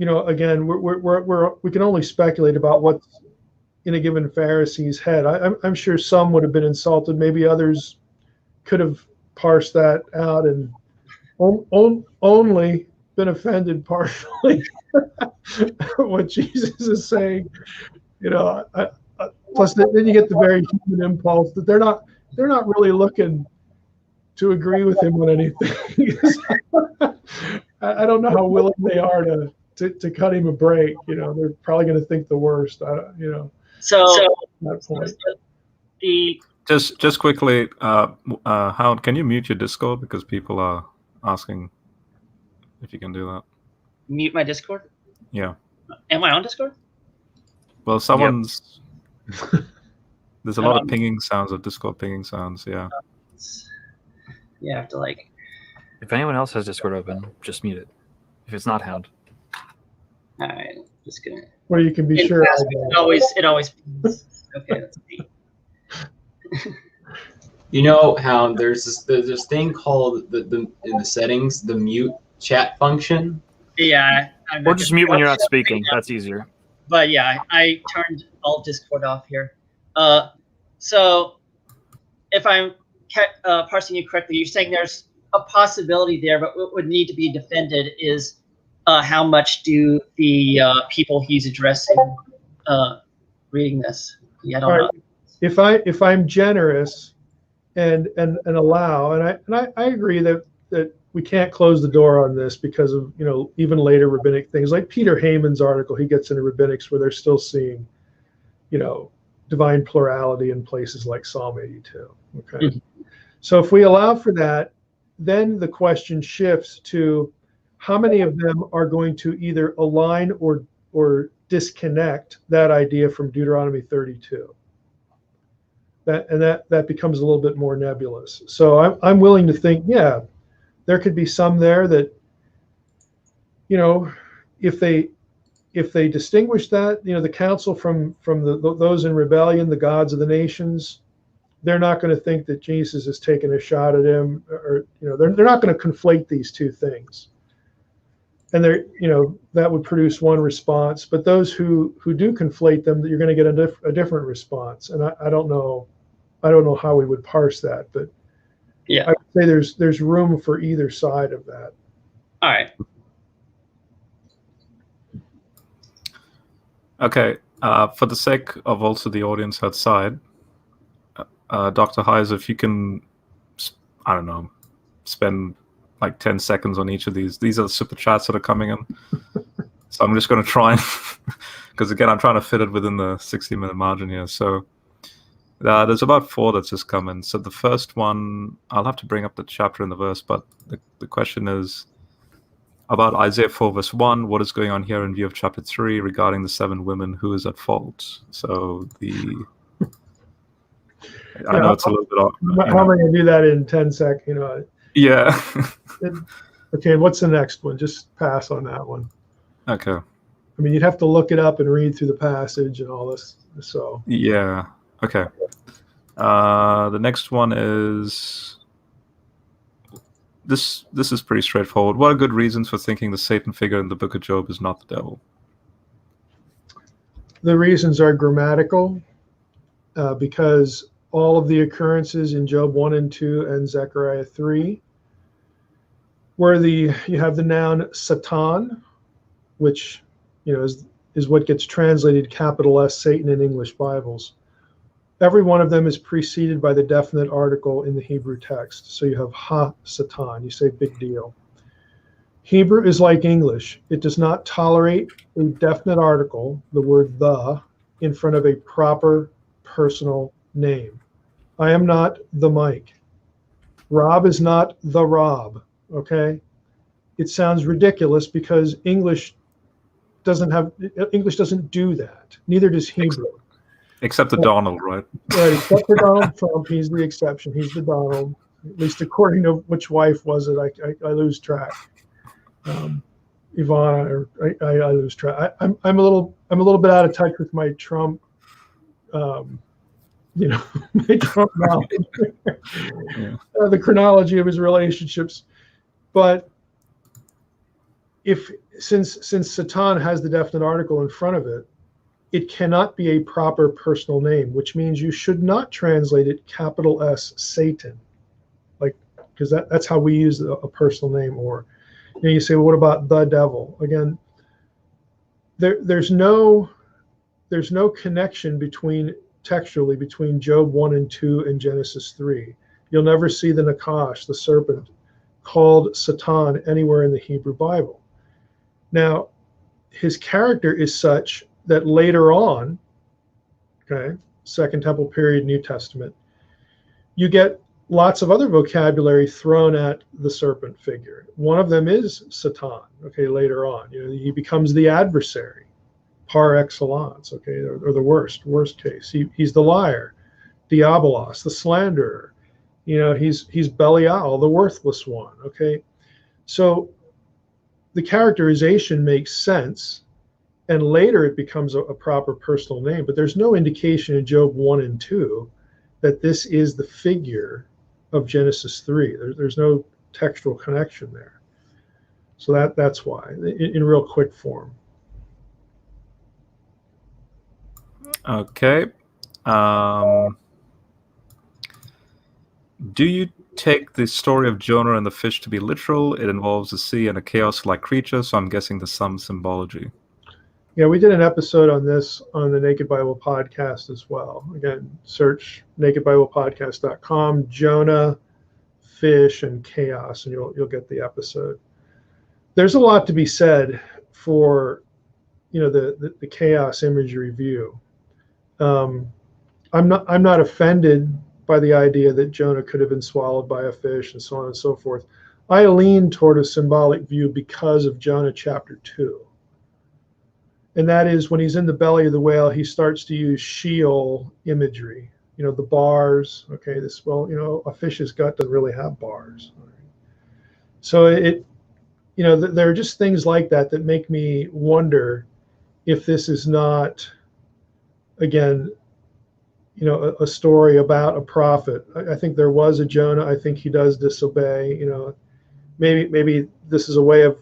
Speaker 2: Again, we can only speculate about what's in a given Pharisee's head. I'm sure some would have been insulted. Maybe others could have parsed that out and only been offended partially what Jesus is saying. Plus, then you get the very human impulse that they're not really looking to agree with him on anything. I don't know how willing they are to cut him a break. They're probably going to think the worst.
Speaker 6: So
Speaker 2: that point.
Speaker 1: Just quickly, Howard, can you mute your Discord because people are asking if you can do that?
Speaker 6: Mute my Discord?
Speaker 1: Yeah.
Speaker 6: Am I on Discord?
Speaker 1: Well, someone's. There's a lot of pinging sounds of Discord pinging sounds. Yeah.
Speaker 6: You have to
Speaker 5: If anyone else has Discord open, just mute it. If it's not Hound.
Speaker 6: All right, just gonna.
Speaker 2: Well, you can be sure.
Speaker 6: It always. Okay, that's neat.
Speaker 7: How there's this thing called the in the settings, the mute chat function.
Speaker 6: Yeah.
Speaker 5: Or just mute when you're not speaking. That's easier.
Speaker 6: But yeah, I turned all Discord off here. So if I'm parsing you correctly, you're saying there's a possibility there, but what would need to be defended is how much do the people he's addressing reading this? Yeah, I don't know.
Speaker 2: If I'm generous and allow, and I agree that we can't close the door on this because of even later rabbinic things like Peter Heyman's article. He gets into rabbinics where they're still seeing divine plurality in places like Psalm 82. Okay, mm-hmm. So if we allow for that, then the question shifts to how many of them are going to either align or disconnect that idea from Deuteronomy 32. That becomes a little bit more nebulous. So I'm willing to think, yeah, there could be some there that, if they distinguish that, the council from those in rebellion, the gods of the nations, they're not going to think that Jesus is taking a shot at him, or they're not going to conflate these two things. And that would produce one response. But those who do conflate them, you're going to get a different response. And I don't know how we would parse that, but yeah, I would say there's room for either side of that.
Speaker 6: All right.
Speaker 1: Okay. For the sake of also the audience outside, Dr. Heiser, if you can, I don't know, spend like 10 seconds on each of these. These are the super chats that are coming in. So I'm just going to try, because again, I'm trying to fit it within the 60-minute margin here. So there's about 4 that's just come in. So the first one, I'll have to bring up the chapter and the verse, but the question is about Isaiah 4 verse 1. What is going on here in view of chapter 3 regarding the 7 women? Who is at fault? So I know it's a little bit off.
Speaker 2: How am I going to do that in 10 seconds?
Speaker 1: Yeah.
Speaker 2: Okay, what's the next one? Just pass on that one.
Speaker 1: Okay.
Speaker 2: I mean, you'd have to look it up and read through the passage and all this. So
Speaker 1: yeah. Okay. The next one is this is pretty straightforward. What are good reasons for thinking the Satan figure in the book of Job is not the devil?
Speaker 2: The reasons are grammatical, because all of the occurrences in Job 1 and 2 and Zechariah 3, where you have the noun Satan, which is what gets translated capital S Satan in English Bibles. Every one of them is preceded by the definite article in the Hebrew text. So you have ha Satan, you say big deal. Hebrew is like English. It does not tolerate a definite article, the word the, in front of a proper personal name. I am not the Mike. Rob is not the Rob, okay? It sounds ridiculous because English doesn't do that. Neither does Hebrew.
Speaker 1: Except the Donald, right?
Speaker 2: Right, except for Donald Trump. He's the exception. He's the Donald. At least according to which wife was it, I lose track. Ivana, or I lose track. I'm a little bit out of touch with my Trump, my Trump knowledge,
Speaker 1: Yeah.
Speaker 2: the chronology of his relationships. But since Satan has the definite article in front of it, it cannot be a proper personal name, which means you should not translate it capital S Satan, because that's how we use a personal name. Or you say, well, what about the devil? Again, there's no connection textually between Job 1 and 2 and Genesis 3. You'll never see the Nakash, the serpent, called Satan anywhere in the Hebrew Bible. Now, his character is such that later on, okay, Second Temple period, New Testament, you get lots of other vocabulary thrown at the serpent figure. One of them is Satan, okay, later on. He becomes the adversary par excellence, okay, or the worst case. He's the liar, Diabolos, the slanderer. He's Belial, the worthless one, okay? So the characterization makes sense, and later it becomes a proper personal name, but there's no indication in Job 1 and 2 that this is the figure of Genesis 3. There's no textual connection there. So that's why, in real quick form.
Speaker 1: Okay. Do you take the story of Jonah and the fish to be literal? It involves a sea and a chaos-like creature, so I'm guessing there's some symbology.
Speaker 2: Yeah, we did an episode on this on the Naked Bible podcast as well. Again, search nakedbiblepodcast.com, Jonah, fish, and chaos, and you'll get the episode. There's a lot to be said for the chaos imagery view. I'm not offended by the idea that Jonah could have been swallowed by a fish and so on and so forth. I lean toward a symbolic view because of Jonah chapter 2. And that is when he's in the belly of the whale, he starts to use Sheol imagery. The bars, okay, a fish's gut doesn't really have bars. So there are just things like that make me wonder if this is not, again, a story about a prophet. I think there was a Jonah. I think he does disobey. Maybe this is a way of,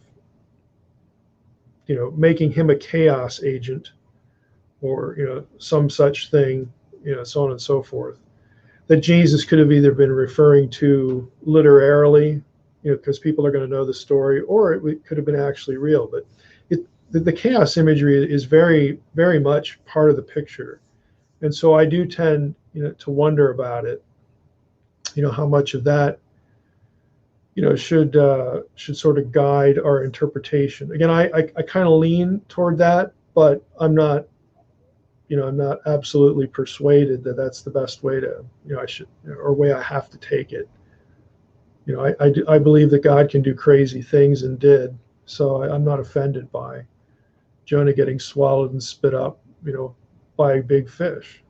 Speaker 2: making him a chaos agent, or some such thing, so on and so forth. That Jesus could have either been referring to literarily, because people are going to know the story, or it could have been actually real. But the chaos imagery is very, very much part of the picture. And so I do tend, to wonder about it, how much of that, should sort of guide our interpretation. Again, I kind of lean toward that, but I'm not absolutely persuaded that that's the best way to, I should, or way I have to take it. I believe that God can do crazy things and did, so I'm not offended by Jonah getting swallowed and spit up, by a big fish.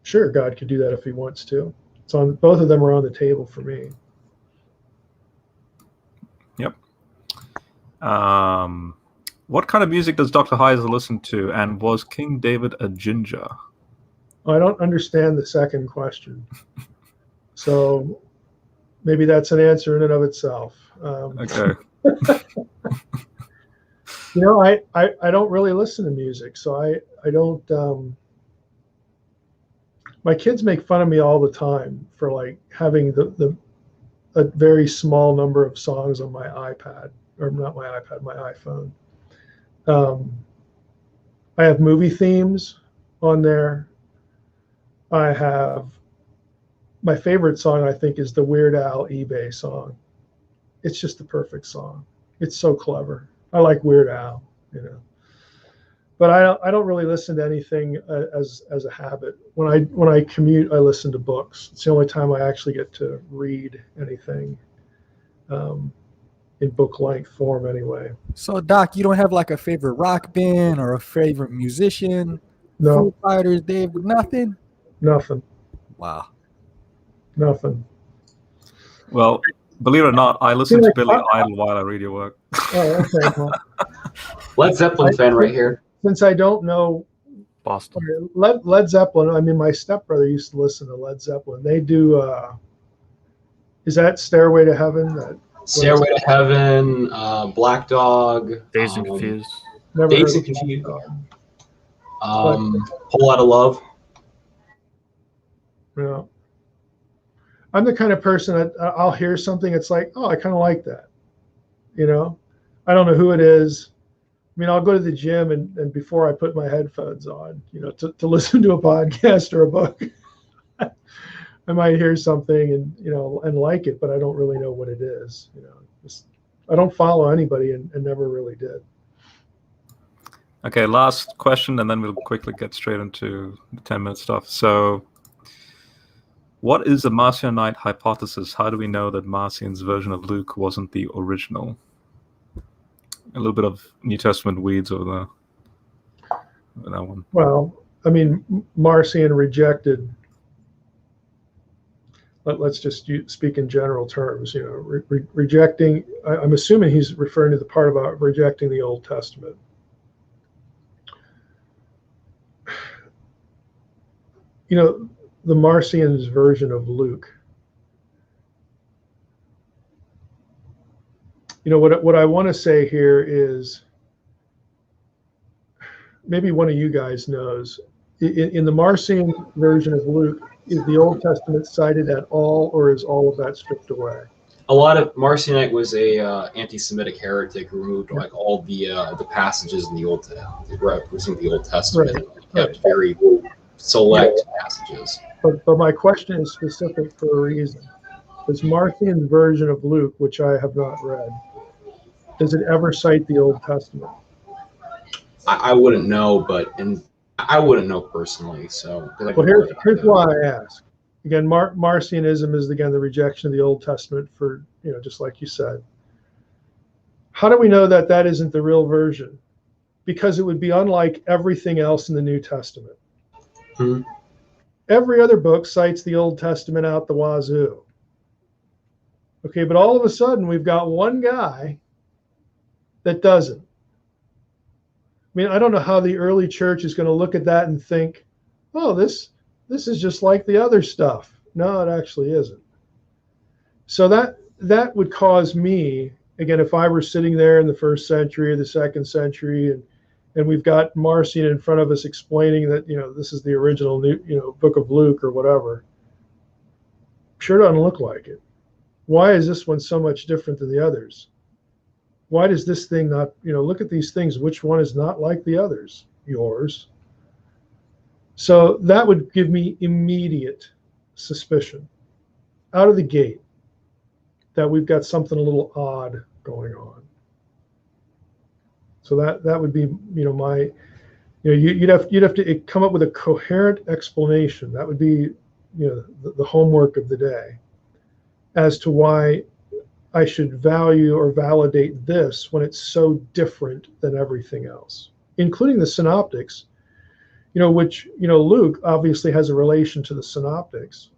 Speaker 2: Sure, God could do that if he wants to. Both of them are on the table for me.
Speaker 1: Yep. What kind of music does Dr. Heiser listen to, and was King David a ginger?
Speaker 2: I don't understand the second question. So maybe that's an answer in and of itself.
Speaker 1: Okay.
Speaker 2: I don't really listen to music, so I don't. My kids make fun of me all the time for having a very small number of songs on my iPad, or not my iPad, my iPhone. I have movie themes on there. I have my favorite song, I think, is the Weird Al eBay song. It's just the perfect song. It's so clever. I like Weird Al, But I don't really listen to anything as a habit. When I commute, I listen to books. It's the only time I actually get to read anything in book length form, anyway.
Speaker 3: So, Doc, you don't have a favorite rock band or a favorite musician?
Speaker 2: No.
Speaker 3: Foo Fighters, Dave,
Speaker 2: Nothing.
Speaker 3: Wow.
Speaker 2: Nothing.
Speaker 1: Well, Believe it or not, I listen to
Speaker 2: like,
Speaker 1: Billy Idol while I read your work.
Speaker 2: Oh, okay. Well,
Speaker 7: Led Zeppelin fan right here.
Speaker 2: since I don't know
Speaker 5: Boston.
Speaker 2: Led Zeppelin, I mean, my stepbrother used to listen to Led Zeppelin. They do. Is that Stairway to Heaven?
Speaker 7: Stairway to Heaven, Black Dog,
Speaker 5: Dazed and Confused.
Speaker 2: Never
Speaker 7: Dazed
Speaker 2: heard
Speaker 7: and
Speaker 2: of
Speaker 7: Confused,
Speaker 2: that.
Speaker 7: Whole Lot of Love.
Speaker 2: Yeah. I'm the kind of person that I'll hear something. It's like, oh, I kind of like that. You know, I don't know who it is. I mean, I'll go to the gym and before I put my headphones on, you know, to listen to a podcast or a book, I might hear something and, you know, and like it, but I don't really know what it is. You know, I don't follow anybody and never really did.
Speaker 1: Okay, last question, and then we'll quickly get straight into the 10-minute stuff. So, what is the Marcionite hypothesis? How do we know that Marcion's version of Luke wasn't the original? A little bit of New Testament weeds over there. That one.
Speaker 2: Well, I mean, Marcion rejected. Let's just speak in general terms. You know, rejecting. I'm assuming he's referring to the part about rejecting the Old Testament. You know, the Marcion's version of Luke. You know, what I want to say here is, maybe one of you guys knows, in the Marcion version of Luke, is the Old Testament cited at all, or is all of that stripped away?
Speaker 7: A lot of Marcionite was a anti-Semitic heretic who removed like all the passages in the Old Testament, and kept very select passages.
Speaker 2: But my question is specific for a reason. Does Marcion's version of Luke, which I have not read, does it ever cite the Old Testament?
Speaker 7: I wouldn't know, I wouldn't know personally. So,
Speaker 2: well, here's why I ask. Again, Marcionism is again the rejection of the Old Testament for, you know, just like you said. How do we know that that isn't the real version? Because it would be unlike everything else in the New Testament.
Speaker 7: Hmm.
Speaker 2: Every other book cites the Old Testament out the wazoo. Okay, but all of a sudden we've got one guy that doesn't. I mean, I don't know how the early church is going to look at that and think, oh, this is just like the other stuff. No, it actually isn't. So that would cause me, again, if I were sitting there in the 1st century or the 2nd century, and we've got Marcion in front of us explaining that, you know, this is the original book of Luke or whatever, sure doesn't look like it. Why is this one so much different than the others? Why does this thing not, you know, look at these things, which one is not like the others? Yours. So that would give me immediate suspicion out of the gate that we've got something a little odd going on. So that would be, you know, my, you know, you'd have to come up with a coherent explanation. That would be, you know, the homework of the day as to why I should value or validate this when it's so different than everything else, including the synoptics, you know, which, you know, Luke obviously has a relation to the synoptics.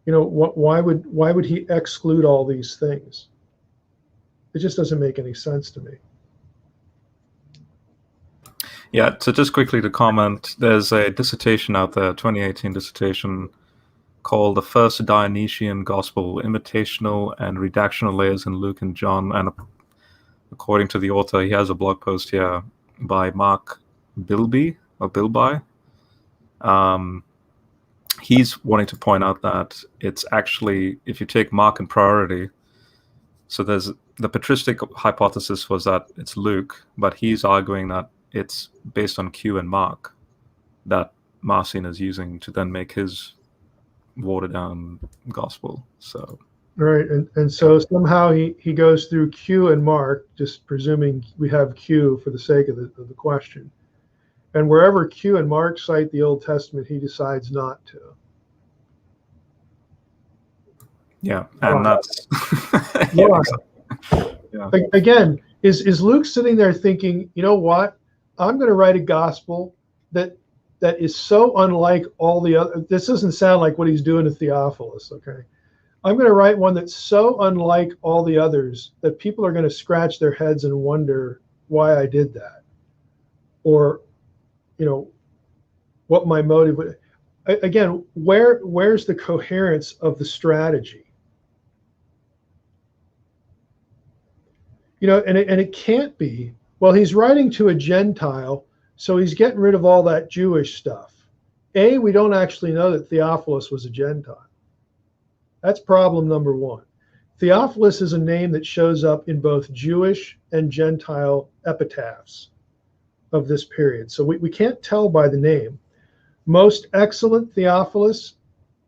Speaker 2: You know, why would he exclude all these things? It just doesn't make any sense to me.
Speaker 1: Yeah, so just quickly to comment, there's a dissertation out there, 2018 dissertation, called The First Dionysian Gospel, Imitational and Redactional Layers in Luke and John. And according to the author, he has a blog post here by Mark Bilby. He's wanting to point out that it's actually, if you take Mark in priority, so there's the patristic hypothesis was that it's Luke, but he's arguing that it's based on Q and Mark that Marcion is using to then make his watered down gospel. So
Speaker 2: right, and so somehow he goes through Q and Mark, just presuming we have Q for the sake of the question, and wherever Q and Mark cite the Old Testament, he decides not to.
Speaker 1: Yeah, and that's
Speaker 2: yeah. Again, is Luke sitting there thinking, you know what, I'm going to write a gospel that is so unlike all the other. This doesn't sound like what he's doing to Theophilus. Okay, I'm going to write one that's so unlike all the others that people are going to scratch their heads and wonder why I did that, or, what my motive would. Again, where's the coherence of the strategy? And it can't be, well, he's writing to a Gentile, so he's getting rid of all that Jewish stuff. We don't actually know that Theophilus was a Gentile. That's problem number one. Theophilus is a name that shows up in both Jewish and Gentile epitaphs of this period. So we can't tell by the name. Most excellent Theophilus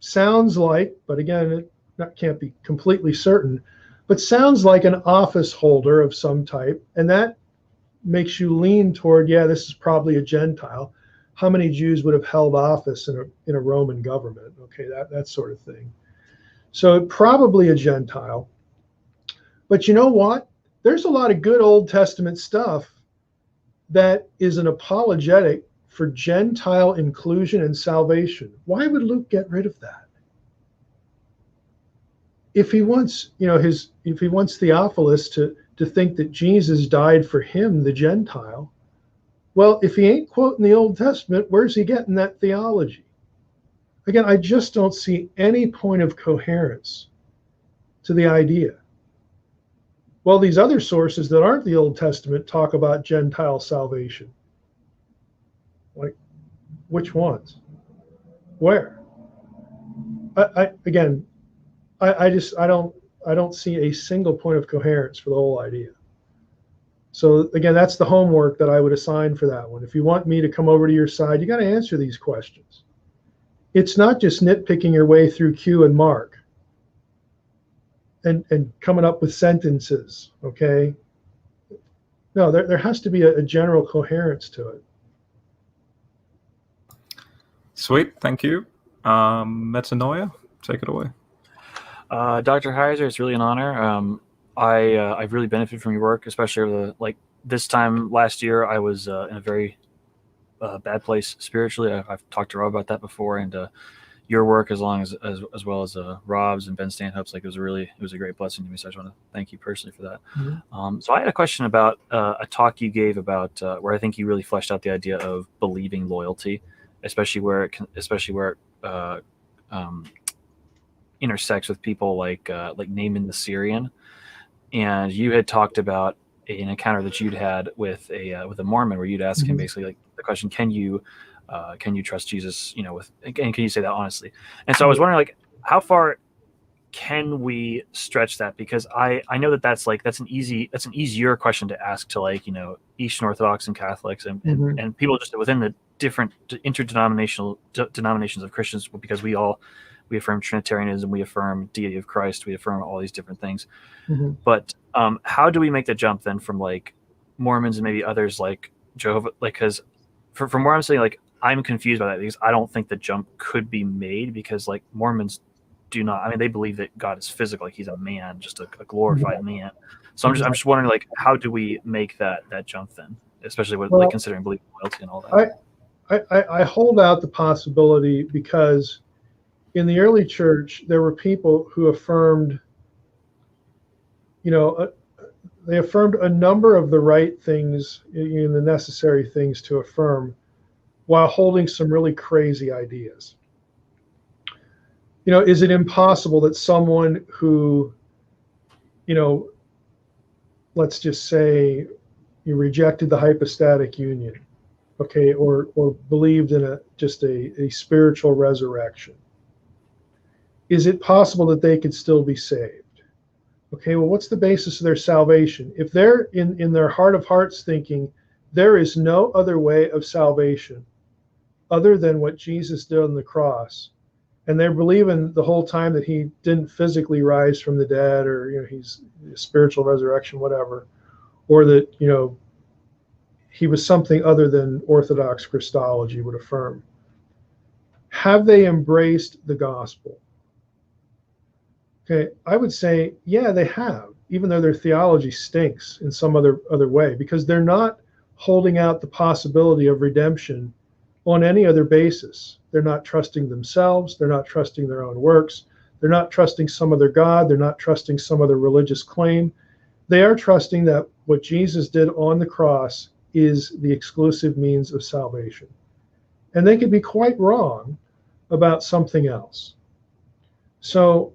Speaker 2: sounds like, but again, it can't be completely certain, but sounds like an office holder of some type. And that makes you lean toward, this is probably a Gentile. How many Jews would have held office in a Roman government? Okay, that sort of thing. So probably a Gentile. But you know what? There's a lot of good Old Testament stuff that is an apologetic for Gentile inclusion and salvation. Why would Luke get rid of that? If he wants, if he wants Theophilus to think that Jesus died for him, the Gentile, well, if he ain't quoting the Old Testament, where's he getting that theology? Again, I just don't see any point of coherence to the idea. Well, these other sources that aren't the Old Testament talk about Gentile salvation. Like, which ones? Where? I don't see a single point of coherence for the whole idea. So again, that's the homework that I would assign for that one. If you want me to come over to your side, you got to answer these questions. It's not just nitpicking your way through Q and Mark and coming up with sentences, okay? No, there has to be a general coherence to it.
Speaker 1: Sweet, thank you. Metanoia, take it away.
Speaker 5: Dr. Heiser, it's really an honor. I've really benefited from your work, especially over this time last year. I was in a very bad place spiritually. I've talked to Rob about that before, and your work, as well as Rob's and Ben Stanhope's, it was a great blessing to me. So I just want to thank you personally for that. Mm-hmm. So I had a question about a talk you gave about where I think you really fleshed out the idea of believing loyalty, especially where it intersects with people like Naaman the Syrian. And you had talked about an encounter that you'd had with a Mormon, where you'd ask him basically the question, can you trust Jesus, and can you say that honestly? And so I was wondering, how far can we stretch that? Because I know that's an easier question to ask to Eastern Orthodox and Catholics and people just within the different interdenominational denominations of Christians, because we affirm Trinitarianism, we affirm deity of Christ, we affirm all these different things. But how do we make the jump then from Mormons and maybe others like Jehovah? Because from where I'm saying, I'm confused by that, because I don't think the jump could be made, because Mormons do not. I mean, they believe that God is physical, he's a man, just a glorified man. So I'm just wondering, how do we make that jump then, especially with considering belief, loyalty, and all that?
Speaker 2: I hold out the possibility, because in the early church, there were people who affirmed, they affirmed a number of the right things, the necessary things to affirm, while holding some really crazy ideas. Is it impossible that someone who, let's just say you rejected the hypostatic union, okay, or believed in a spiritual resurrection, is it possible that they could still be saved? Okay, well, what's the basis of their salvation? If they're in their heart of hearts thinking there is no other way of salvation other than what Jesus did on the cross, and they're believing the whole time that he didn't physically rise from the dead, or he's a spiritual resurrection, whatever, or that he was something other than Orthodox Christology would affirm, have they embraced the gospel? Okay, I would say, yeah, they have, even though their theology stinks in some other way, because they're not holding out the possibility of redemption on any other basis. They're not trusting themselves. They're not trusting their own works. They're not trusting some other God. They're not trusting some other religious claim. They are trusting that what Jesus did on the cross is the exclusive means of salvation. And they could be quite wrong about something else. So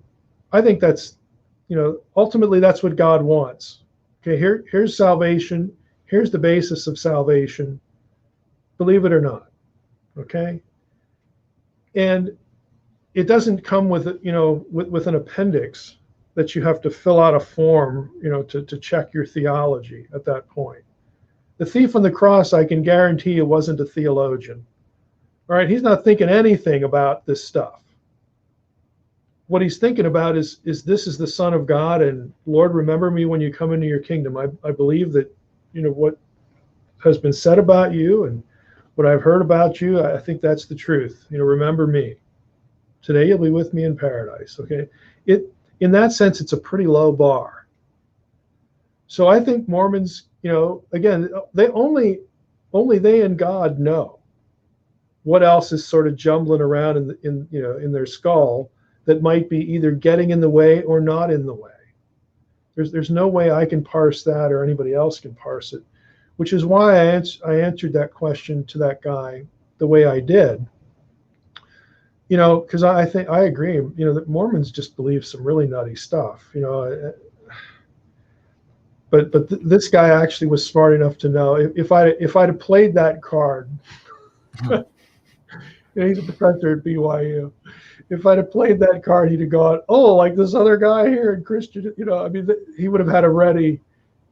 Speaker 2: I think that's, ultimately that's what God wants. Okay, here's salvation. Here's the basis of salvation. Believe it or not. Okay? And it doesn't come with, with an appendix that you have to fill out a form, to check your theology at that point. The thief on the cross, I can guarantee you, wasn't a theologian. All right, he's not thinking anything about this stuff. What he's thinking about is this is the Son of God, and Lord, remember me when you come into your kingdom. I believe that, what has been said about you and what I've heard about you, I think that's the truth. Remember me. Today you'll be with me in paradise. Okay. In that sense, it's a pretty low bar. So I think Mormons, again, they only they and God know what else is sort of jumbling around in their skull that might be either getting in the way or not in the way. There's no way I can parse that or anybody else can parse it, which is why I answered that question to that guy the way I did. Because I think I agree, that Mormons just believe some really nutty stuff, But this guy actually was smart enough to know if I'd have played that card, he's a professor at BYU. If I'd have played that card, he'd have gone, oh, like this other guy here in Christian, he would have had a ready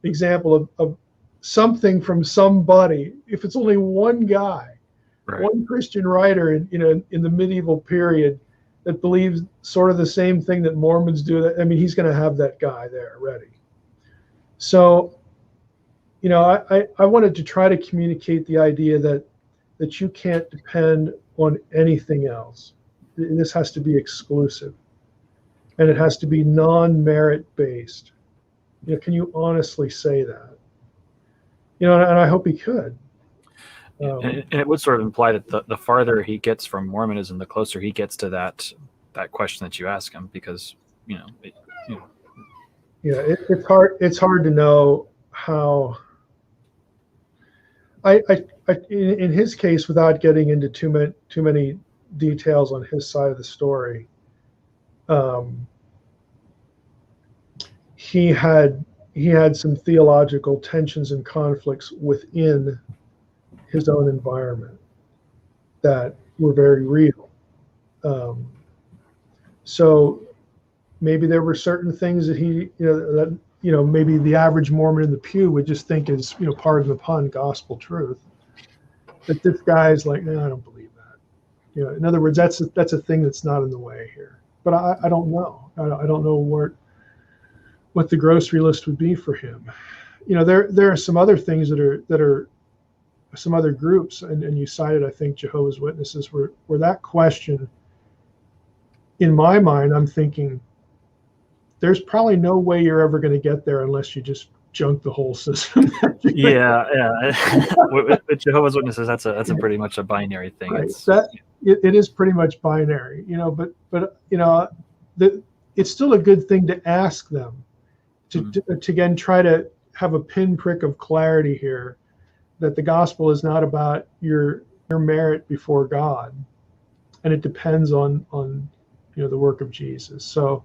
Speaker 2: example of something from somebody. If it's only one guy, right, one Christian writer in the medieval period that believes sort of the same thing that Mormons do, he's going to have that guy there ready. So, I wanted to try to communicate the idea that you can't depend on anything else. This has to be exclusive, and it has to be non-merit based. Can you honestly say that? And I hope he could.
Speaker 5: And it would sort of imply that the farther he gets from Mormonism, the closer he gets to that question that you ask him, because
Speaker 2: it's hard. It's hard to know how. In his case, without getting into too many details on his side of the story, he had some theological tensions and conflicts within his own environment that were very real. So maybe there were certain things that maybe the average Mormon in the pew would just think is, pardon the pun, gospel truth. But this guy's like, no, I don't believe that. In other words, that's a thing that's not in the way here. But I don't know. I don't know what the grocery list would be for him. There are some other things that are some other groups, and you cited, I think, Jehovah's Witnesses, where that question, in my mind, I'm thinking, there's probably no way you're ever going to get there unless you just junk the whole system.
Speaker 5: yeah. With Jehovah's Witnesses, that's a pretty much a binary thing.
Speaker 2: Right. It is pretty much binary, but it's still a good thing to ask them to again try to have a pinprick of clarity here, that the gospel is not about your merit before God, and it depends on the work of Jesus. So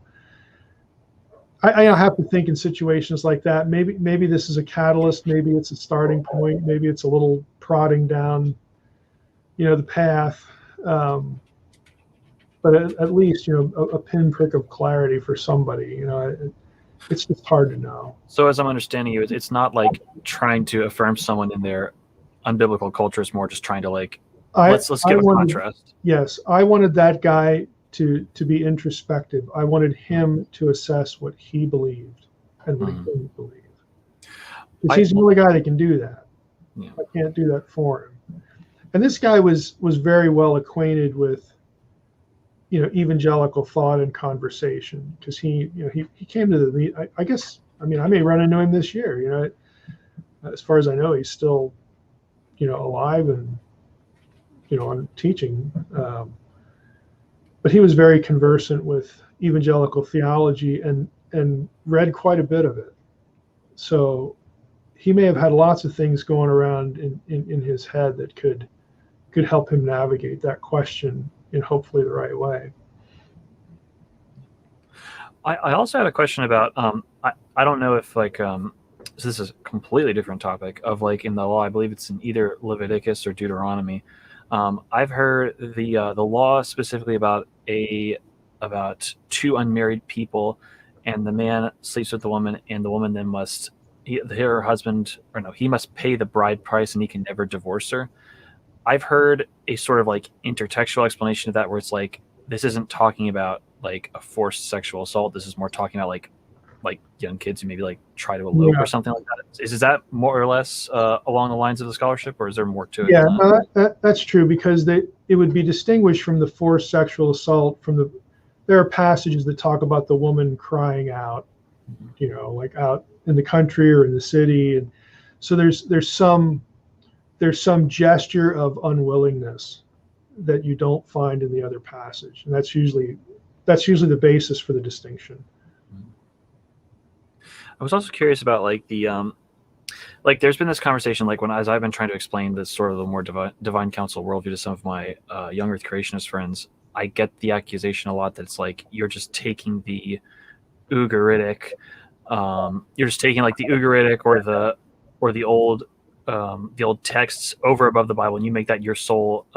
Speaker 2: I have to think in situations like that, maybe this is a catalyst, maybe it's a starting point, maybe it's a little prodding down, the path. But at least, a pinprick of clarity for somebody, it's just hard to know.
Speaker 5: So as I'm understanding you, it's not like trying to affirm someone in their unbiblical culture. It's more just trying to let's give a contrast.
Speaker 2: Yes, I wanted that guy to be introspective. I wanted him to assess what he believed and what he didn't believe. Because he's the only guy that can do that. Yeah. I can't do that for him. And this guy was very well acquainted with evangelical thought and conversation, because he came to the I guess I may run into him this year. As far as I know, he's still alive and on teaching. But he was very conversant with evangelical theology and read quite a bit of it. So he may have had lots of things going around in his head that could help him navigate that question in hopefully the right way.
Speaker 5: I also had a question about I don't know if like so this is a completely different topic of like in the law. I believe it's in either Leviticus or Deuteronomy. I've heard the law specifically about two unmarried people, and the man sleeps with the woman, and the woman then her husband, or no, he must pay the bride price, and he can never divorce her. I've heard a sort of like intertextual explanation of that, where it's like this isn't talking about like a forced sexual assault. This is more talking about like young kids who maybe like try to elope or something like that. Is that more or less along the lines of the scholarship, or is there more to it?
Speaker 2: Yeah, no, that's true, because it would be distinguished from the forced sexual assault there are passages that talk about the woman crying out, like out in the country or in the city. And so there's some gesture of unwillingness that you don't find in the other passage. And that's usually the basis for the distinction.
Speaker 5: I was also curious about like the like there's been this conversation like as I've been trying to explain this sort of the more divine counsel worldview to some of my young Earth creationist friends. I get the accusation a lot that it's like you're just taking the Ugaritic, you're just taking like the Ugaritic or the old texts over above the Bible, and you make that your sole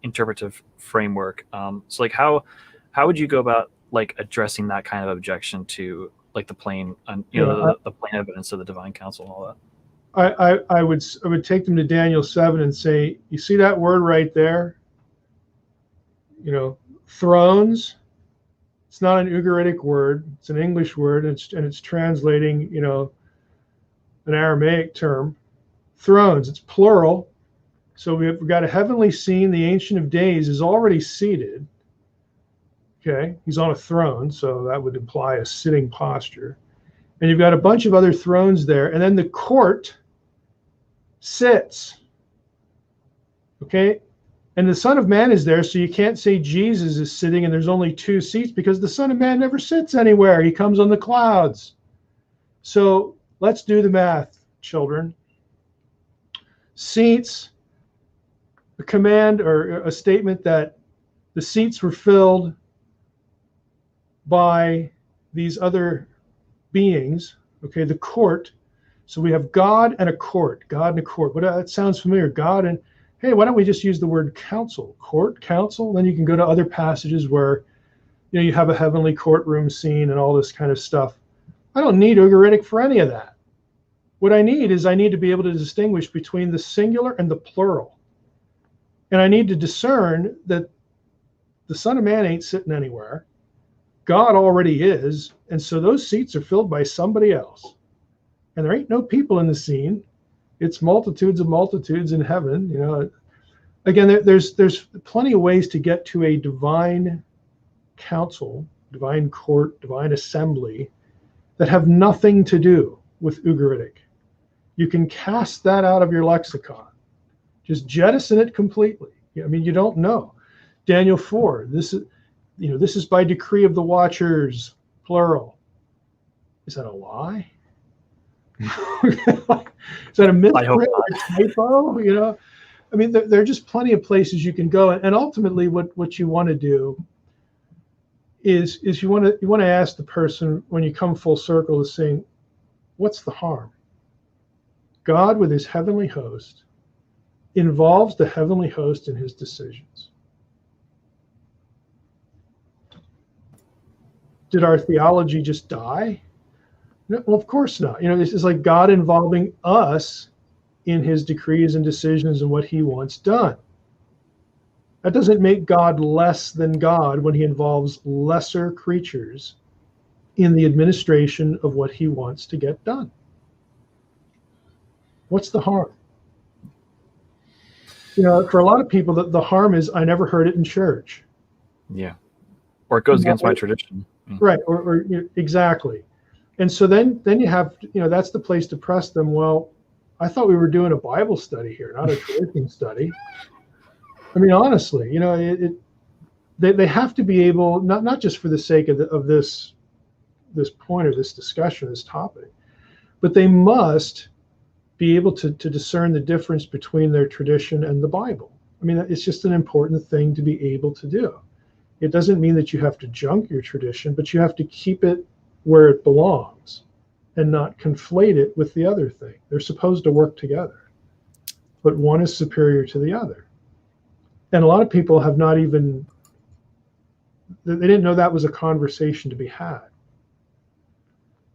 Speaker 5: interpretive framework. So like how would you go about like addressing that kind of objection to like the plain the plain evidence of the divine counsel and all
Speaker 2: that? I would take them to Daniel 7 and say, you see that word right there? Thrones. It's not an Ugaritic word. It's an English word, and it's translating, an Aramaic term. Thrones. It's plural. So we've got a heavenly scene. The Ancient of Days is already seated. Okay, he's on a throne, so that would imply a sitting posture. And you've got a bunch of other thrones there, and then the court sits. Okay, and the Son of Man is there, so you can't say Jesus is sitting and there's only two seats, because the Son of Man never sits anywhere. He comes on the clouds. So let's do the math, children. Seats, a command or a statement that the seats were filled by these other beings, okay, the court. So we have God and a court, God and a court. That sounds familiar. God and, hey, why don't we just use the word council, court, council? Then you can go to other passages where, you have a heavenly courtroom scene and all this kind of stuff. I don't need Ugaritic for any of that. What I need to be able to distinguish between the singular and the plural. And I need to discern that the Son of Man ain't sitting anywhere. God already is, and so those seats are filled by somebody else. And there ain't no people in the scene. It's multitudes of multitudes in heaven. Again, there's plenty of ways to get to a divine council, divine court, divine assembly that have nothing to do with Ugaritic. You can cast that out of your lexicon. Just jettison it completely. You don't know. Daniel 4, this is by decree of the watchers, plural. Is that a lie? Is that a misprint or a typo? There are just plenty of places you can go, and ultimately, what you want to do is you want to ask the person, when you come full circle, to saying, what's the harm? God with his heavenly host involves the heavenly host in his decisions. Did our theology just die? No, well, of course not. This is like God involving us in his decrees and decisions and what he wants done. That doesn't make God less than God when he involves lesser creatures in the administration of what he wants to get done. What's the harm? For a lot of people, the harm is, I never heard it in church.
Speaker 5: Yeah. Or it goes against my tradition.
Speaker 2: Right. Or exactly. And so then you have, that's the place to press them. Well, I thought we were doing a Bible study here, not a tradition study. Honestly, they have to be able, not just for the sake of this point or this discussion, this topic, but they must be able to discern the difference between their tradition and the Bible. I mean, it's just an important thing to be able to do. It doesn't mean that you have to junk your tradition, but you have to keep it where it belongs and not conflate it with the other thing. They're supposed to work together, but one is superior to the other. And a lot of people have not even, they didn't know that was a conversation to be had.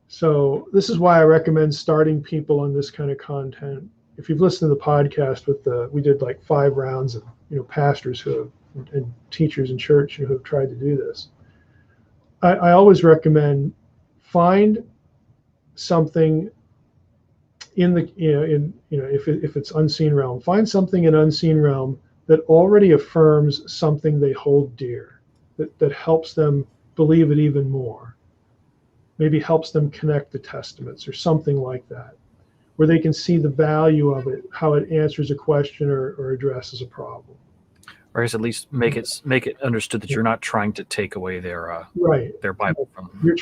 Speaker 2: So this is why I recommend starting people on this kind of content. If you've listened to the podcast we did like 5 rounds of, pastors who have, and teachers in church who have tried to do this. I always recommend find something in the, if it's unseen realm, find something in unseen realm that already affirms something they hold dear, that helps them believe it even more. Maybe helps them connect the testaments or something like that, where they can see the value of it, how it answers a question or addresses a problem.
Speaker 5: Or I guess at least make it understood that you're not trying to take away their their Bible from them.
Speaker 2: You're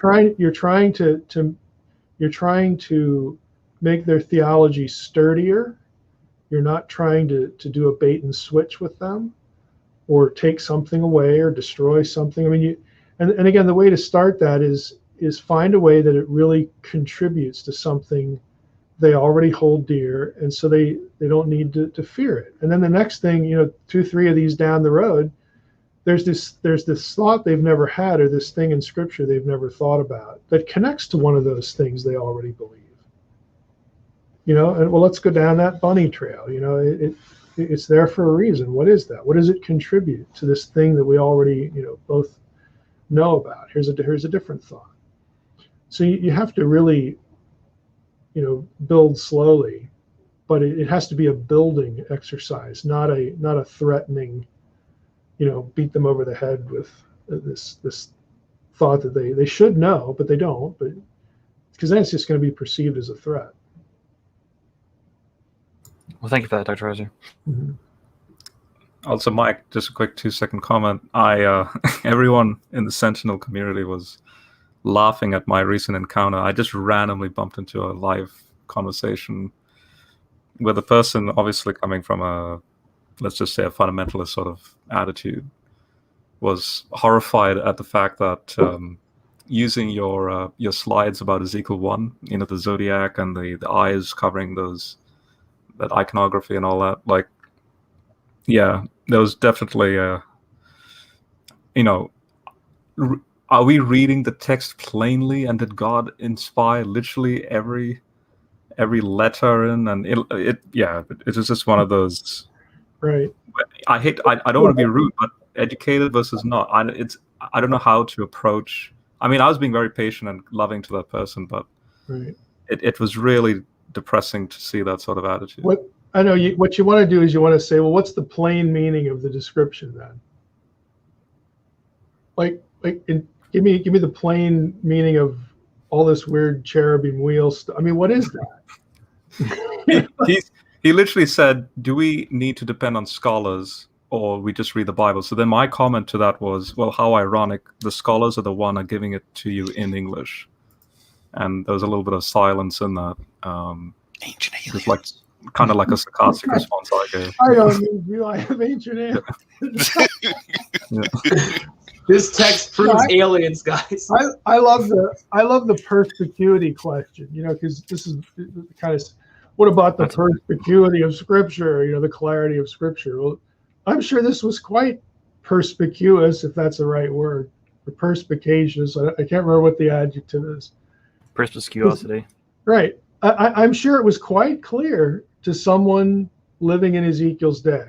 Speaker 2: trying to make their theology sturdier. You're not trying to do a bait and switch with them, or take something away or destroy something. I mean, and again, the way to start that is find a way that it really contributes to something they already hold dear, and so they don't need to fear it. And then the next thing, 2, 3 of these down the road, there's this thought they've never had, or this thing in Scripture they've never thought about that connects to one of those things they already believe. And well, let's go down that bunny trail. It's there for a reason. What is that? What does it contribute to this thing that we already, both know about? Here's a different thought. So you have to really, build slowly, but it has to be a building exercise, not a threatening, beat them over the head with this thought that they should know, but they don't, but because then it's just going to be perceived as a threat.
Speaker 5: Well, thank you for that, Dr. Reiser.
Speaker 2: Mm-hmm.
Speaker 1: Also, Mike, just a quick 2-second comment. Everyone in the Sentinel community was laughing at my recent encounter. I just randomly bumped into a live conversation with a person obviously coming from let's just say a fundamentalist sort of attitude, was horrified at the fact that using your slides about Ezekiel 1, the zodiac and the eyes covering that iconography and all that, like, yeah, there was definitely are we reading the text plainly, and did God inspire literally every letter in? And it was just one of those.
Speaker 2: Right.
Speaker 1: I don't want to be rude, but educated versus not. I don't know how to approach. I mean, I was being very patient and loving to that person, but
Speaker 2: right.
Speaker 1: It was really depressing to see that sort of attitude.
Speaker 2: What you want to do is you want to say, well, what's the plain meaning of the description then? Give me the plain meaning of all this weird cherubim wheel stuff. I mean, what is that?
Speaker 1: He literally said, do we need to depend on scholars, or we just read the Bible? So then my comment to that was, well, how ironic. The scholars are the one are giving it to you in English. And there was a little bit of silence in that.
Speaker 3: Ancient aliens.
Speaker 1: It's like kind of like a sarcastic response I gave.
Speaker 2: I don't need you. I have ancient aliens.
Speaker 1: Yeah.
Speaker 7: This text proves aliens, guys.
Speaker 2: I love the perspicuity question, because this is kind of, what about the perspicuity of Scripture, the clarity of Scripture? Well, I'm sure this was quite perspicuous, if that's the right word, or perspicacious. I can't remember what the adjective is.
Speaker 5: Perspicuosity.
Speaker 2: Right. I'm sure it was quite clear to someone living in Ezekiel's day.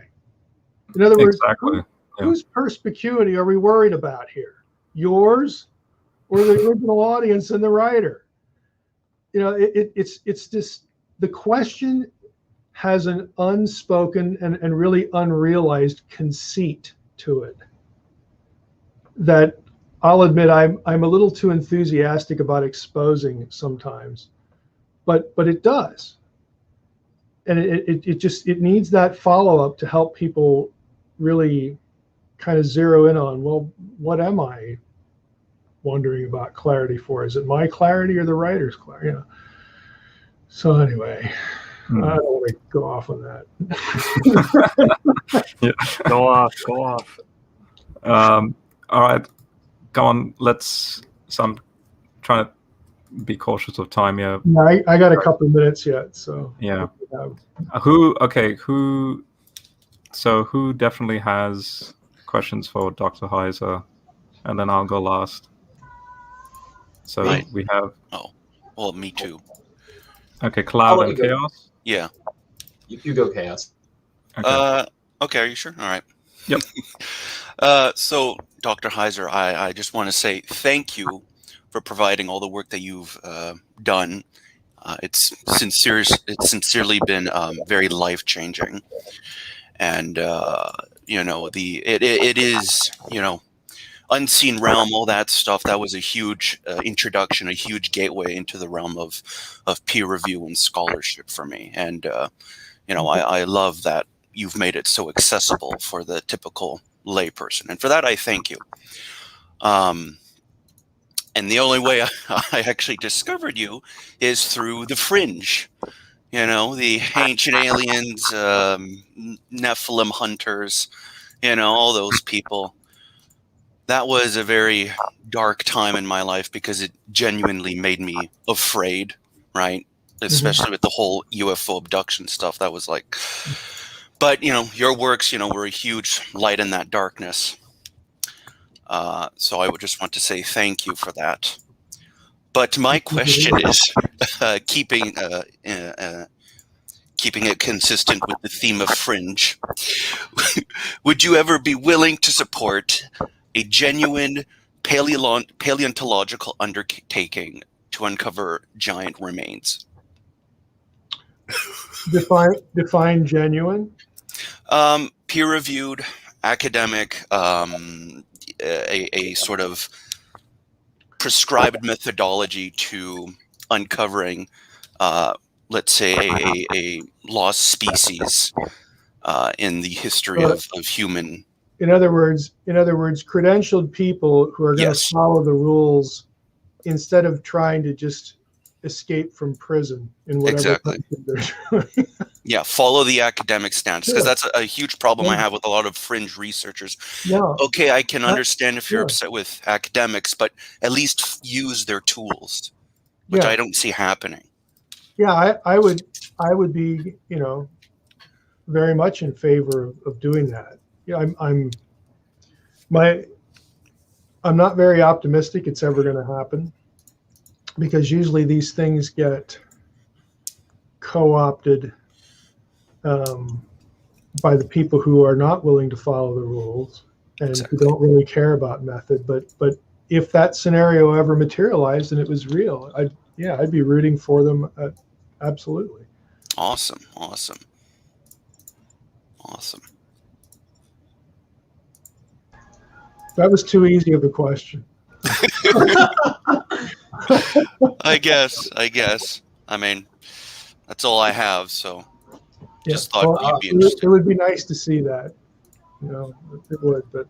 Speaker 2: In other words,
Speaker 1: exactly.
Speaker 2: Whose perspicuity are we worried about here? Yours or the original audience and the writer? It's just, the question has an unspoken and really unrealized conceit to it that I'll admit I'm a little too enthusiastic about exposing sometimes, but it does. And it needs that follow-up to help people really kind of zero in on, well, what am I wondering about clarity for? Is it my clarity or the writer's clarity? You know? So anyway, I don't want to go off on that.
Speaker 5: Yeah. Go off.
Speaker 1: All right, come on. So I'm trying to be cautious of time. Yeah.
Speaker 2: Yeah, I got a couple of minutes yet. So
Speaker 1: yeah. Who definitely has questions for Dr. Heiser, and then I'll go last. So we have.
Speaker 8: Oh, well, me too.
Speaker 1: Okay, Cloud and Chaos.
Speaker 8: Yeah.
Speaker 7: You go, Chaos.
Speaker 8: Okay. Okay. Are you sure? All right.
Speaker 1: Yep.
Speaker 8: So, Dr. Heiser, I just want to say thank you for providing all the work that you've done. It's sincerely been very life changing, and it is Unseen Realm, all that stuff. That was a huge introduction, a huge gateway into the realm of peer review and scholarship for me. And I love that you've made it so accessible for the typical layperson, and for that I thank you. And the only way I actually discovered you is through the Fringe. The ancient aliens, Nephilim hunters, all those people. That was a very dark time in my life because it genuinely made me afraid, right? Especially with the whole UFO abduction stuff. That was like, but your works, were a huge light in that darkness. So I would just want to say thank you for that. But my question is, keeping it consistent with the theme of Fringe, would you ever be willing to support a genuine paleontological undertaking to uncover giant remains?
Speaker 2: Define genuine.
Speaker 8: Peer-reviewed, academic, a sort of prescribed methodology to uncovering, let's say, a lost species in the history of human.
Speaker 2: In other words, credentialed people who are going to follow the rules instead of trying to just escape from prison in whatever country they're doing.
Speaker 8: Yeah, follow the academic stance, because that's a huge problem I have with a lot of fringe researchers.
Speaker 2: Yeah.
Speaker 8: Okay, I can understand if you're upset with academics, but at least use their tools, which I don't see happening.
Speaker 2: Yeah, I would be, very much in favor of doing that. Yeah, I'm not very optimistic it's ever going to happen, because usually these things get co-opted by the people who are not willing to follow the rules and who don't really care about method. But if that scenario ever materialized and it was real, I'd be rooting for them. Absolutely.
Speaker 8: Awesome.
Speaker 2: That was too easy of a question.
Speaker 8: I guess. I mean, that's all I have. So just thought you'd be interested.
Speaker 2: It would be nice to see that. It would, but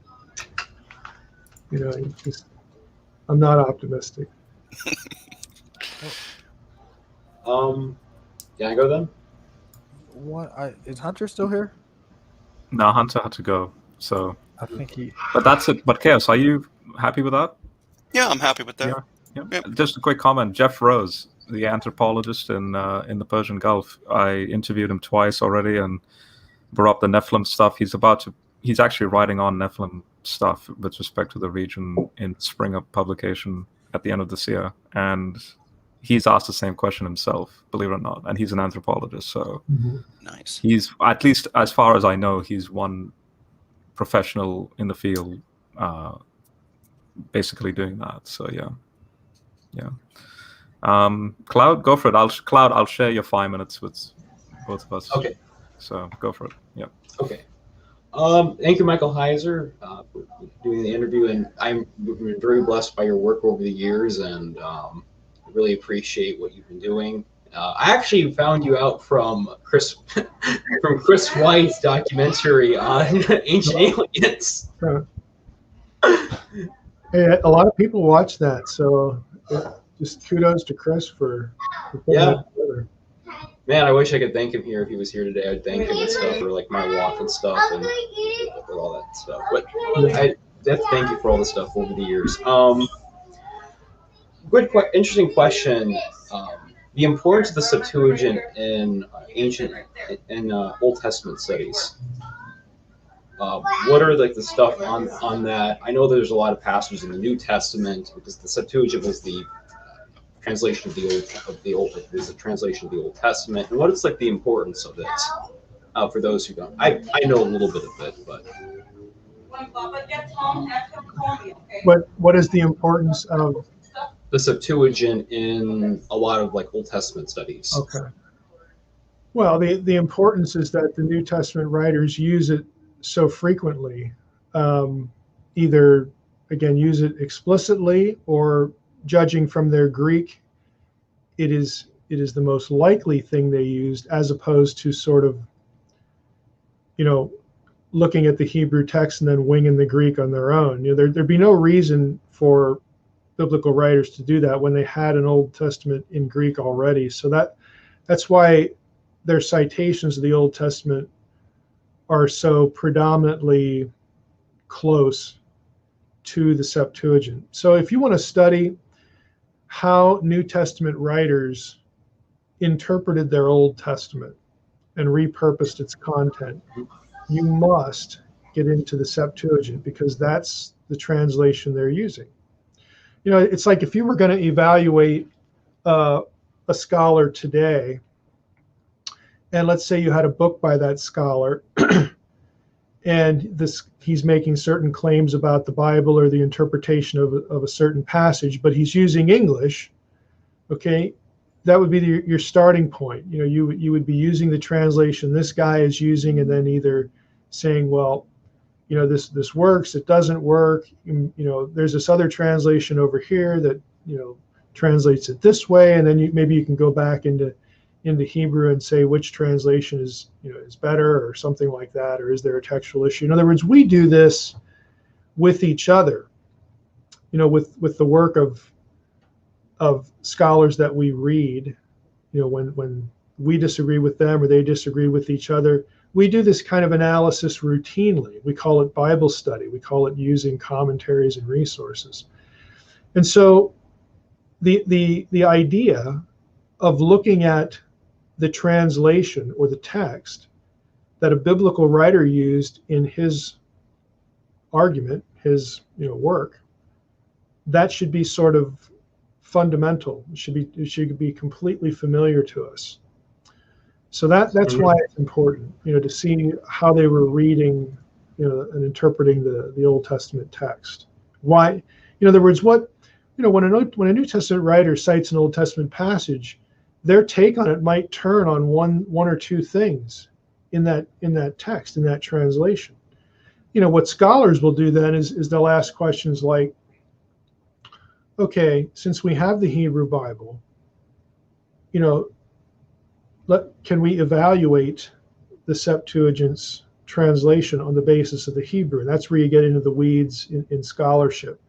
Speaker 2: I'm not optimistic.
Speaker 7: Can I go then?
Speaker 3: What? Is Hunter still here?
Speaker 1: No, Hunter had to go. So
Speaker 3: I think he.
Speaker 1: But that's it. But Chaos, are you happy with that?
Speaker 8: Yeah, I'm happy with that.
Speaker 1: Yeah. Just a quick comment. Jeff Rose, the anthropologist in the Persian Gulf, I interviewed him twice already and brought up the Nephilim stuff. He's actually writing on Nephilim stuff with respect to the region in spring of publication at the end of this year. And he's asked the same question himself, believe it or not. And he's an anthropologist. So
Speaker 8: nice.
Speaker 1: He's, at least as far as I know, he's one professional in the field basically doing that. So yeah. Cloud, go for it. I'll share your 5 minutes with both of us.
Speaker 7: Okay.
Speaker 1: So go for it. Yeah.
Speaker 7: Okay. Thank you, Michael Heiser, for doing the interview, and I'm very blessed by your work over the years, and I really appreciate what you've been doing. I actually found you out from Chris White's documentary on ancient aliens.
Speaker 2: Hey, a lot of people watch that, so just kudos to Chris for putting that together.
Speaker 7: Man, I wish I could thank him here if he was here today. I'd thank him and stuff for like my walk and stuff and all that stuff. But I have to thank you for all the stuff over the years. Interesting question. The importance of the Septuagint in Old Testament studies. What are like the stuff on that? I know there's a lot of passages in the New Testament because the Septuagint was the translation of the Old is a translation of the Old Testament. And what is like the importance of it for those who don't? I know a little bit of it, but
Speaker 2: what is the importance of
Speaker 7: the Septuagint in a lot of like Old Testament studies?
Speaker 2: Okay. Well, the importance is that the New Testament writers use it so frequently, either again use it explicitly or judging from their Greek, it is the most likely thing they used, as opposed to sort of, looking at the Hebrew text and then winging the Greek on their own. There'd be no reason for biblical writers to do that when they had an Old Testament in Greek already. So that's why their citations of the Old Testament are so predominantly close to the Septuagint. So if you want to study how New Testament writers interpreted their Old Testament and repurposed its content, you must get into the Septuagint because that's the translation they're using. It's like if you were going to evaluate a scholar today, and let's say you had a book by that scholar, and he's making certain claims about the Bible or the interpretation of a certain passage, but he's using English, okay, that would be your starting point. You would be using the translation this guy is using, and then either saying, well, this works, it doesn't work, there's this other translation over here that translates it this way, and then maybe you can go back into Hebrew and say which translation is better or something like that, or is there a textual issue? In other words, we do this with each other, with the work of scholars that we read. When we disagree with them or they disagree with each other, we do this kind of analysis routinely. We call it Bible study. We call it using commentaries and resources. And so the idea of looking at the translation or the text that a biblical writer used in his argument, his work, that should be sort of fundamental. It should be completely familiar to us. So that's why it's important, to see how they were reading, and interpreting the Old Testament text. Why, in other words, when a New Testament writer cites an Old Testament passage, their take on it might turn on one or two things in that text, in that translation. What scholars will do then is they'll ask questions like, okay, since we have the Hebrew Bible, can we evaluate the Septuagint's translation on the basis of the Hebrew? And that's where you get into the weeds in scholarship.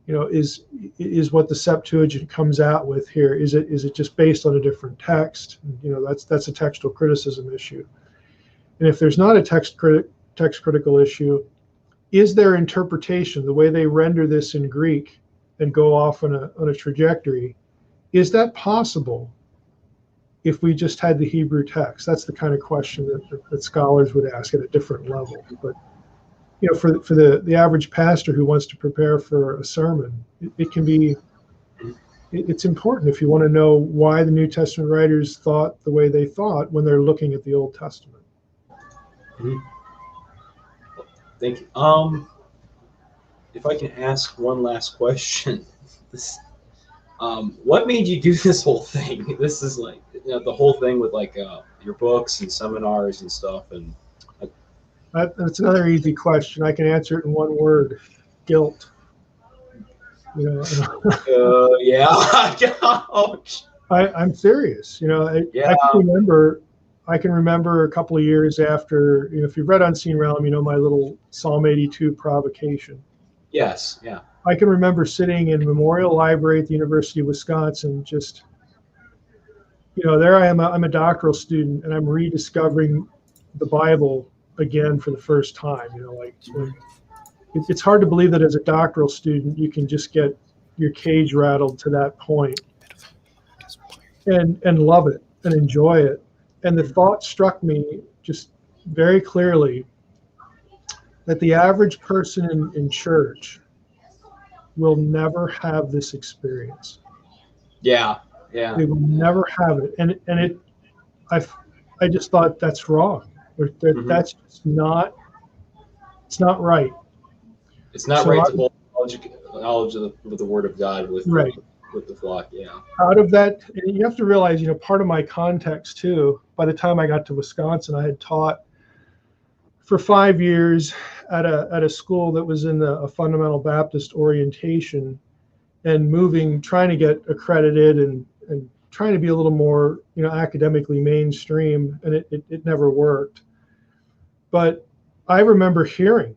Speaker 2: Is what the Septuagint comes out with here, is it just based on a different text? That's a textual criticism issue. And if there's not a text critical issue, is their interpretation, the way they render this in Greek and go off on a trajectory, is that possible if we just had the Hebrew text? That's the kind of question that scholars would ask at a different level. But for the average pastor who wants to prepare for a sermon, it's important if you want to know why the New Testament writers thought the way they thought when they're looking at the Old Testament.
Speaker 7: Mm-hmm. Thank you. If I can ask one last question, what made you do this whole thing? This is like the whole thing with like your books and seminars and stuff, and
Speaker 2: that's another easy question. I can answer it in one word: guilt.
Speaker 7: Yeah.
Speaker 2: I'm serious.
Speaker 7: Yeah.
Speaker 2: I can remember a couple of years after, if you've read Unseen Realm, my little Psalm 82 provocation.
Speaker 7: Yes. Yeah.
Speaker 2: I can remember sitting in Memorial Library at the University of Wisconsin, just, there I am, I'm a doctoral student, and I'm rediscovering the Bible again for the first time. It's hard to believe that as a doctoral student, you can just get your cage rattled to that point and love it and enjoy it. And the thought struck me just very clearly that the average person in church will never have this experience.
Speaker 7: Yeah. Yeah.
Speaker 2: They will never have it. And I just thought that's wrong. That's just not, it's not right.
Speaker 7: It's not right to hold knowledge of the word of God with the flock. Yeah.
Speaker 2: Out of that, and you have to realize, part of my context too, by the time I got to Wisconsin, I had taught for 5 years at a school that was in a fundamental Baptist orientation, and trying to get accredited and trying to be a little more, academically mainstream, and it never worked. But I remember hearing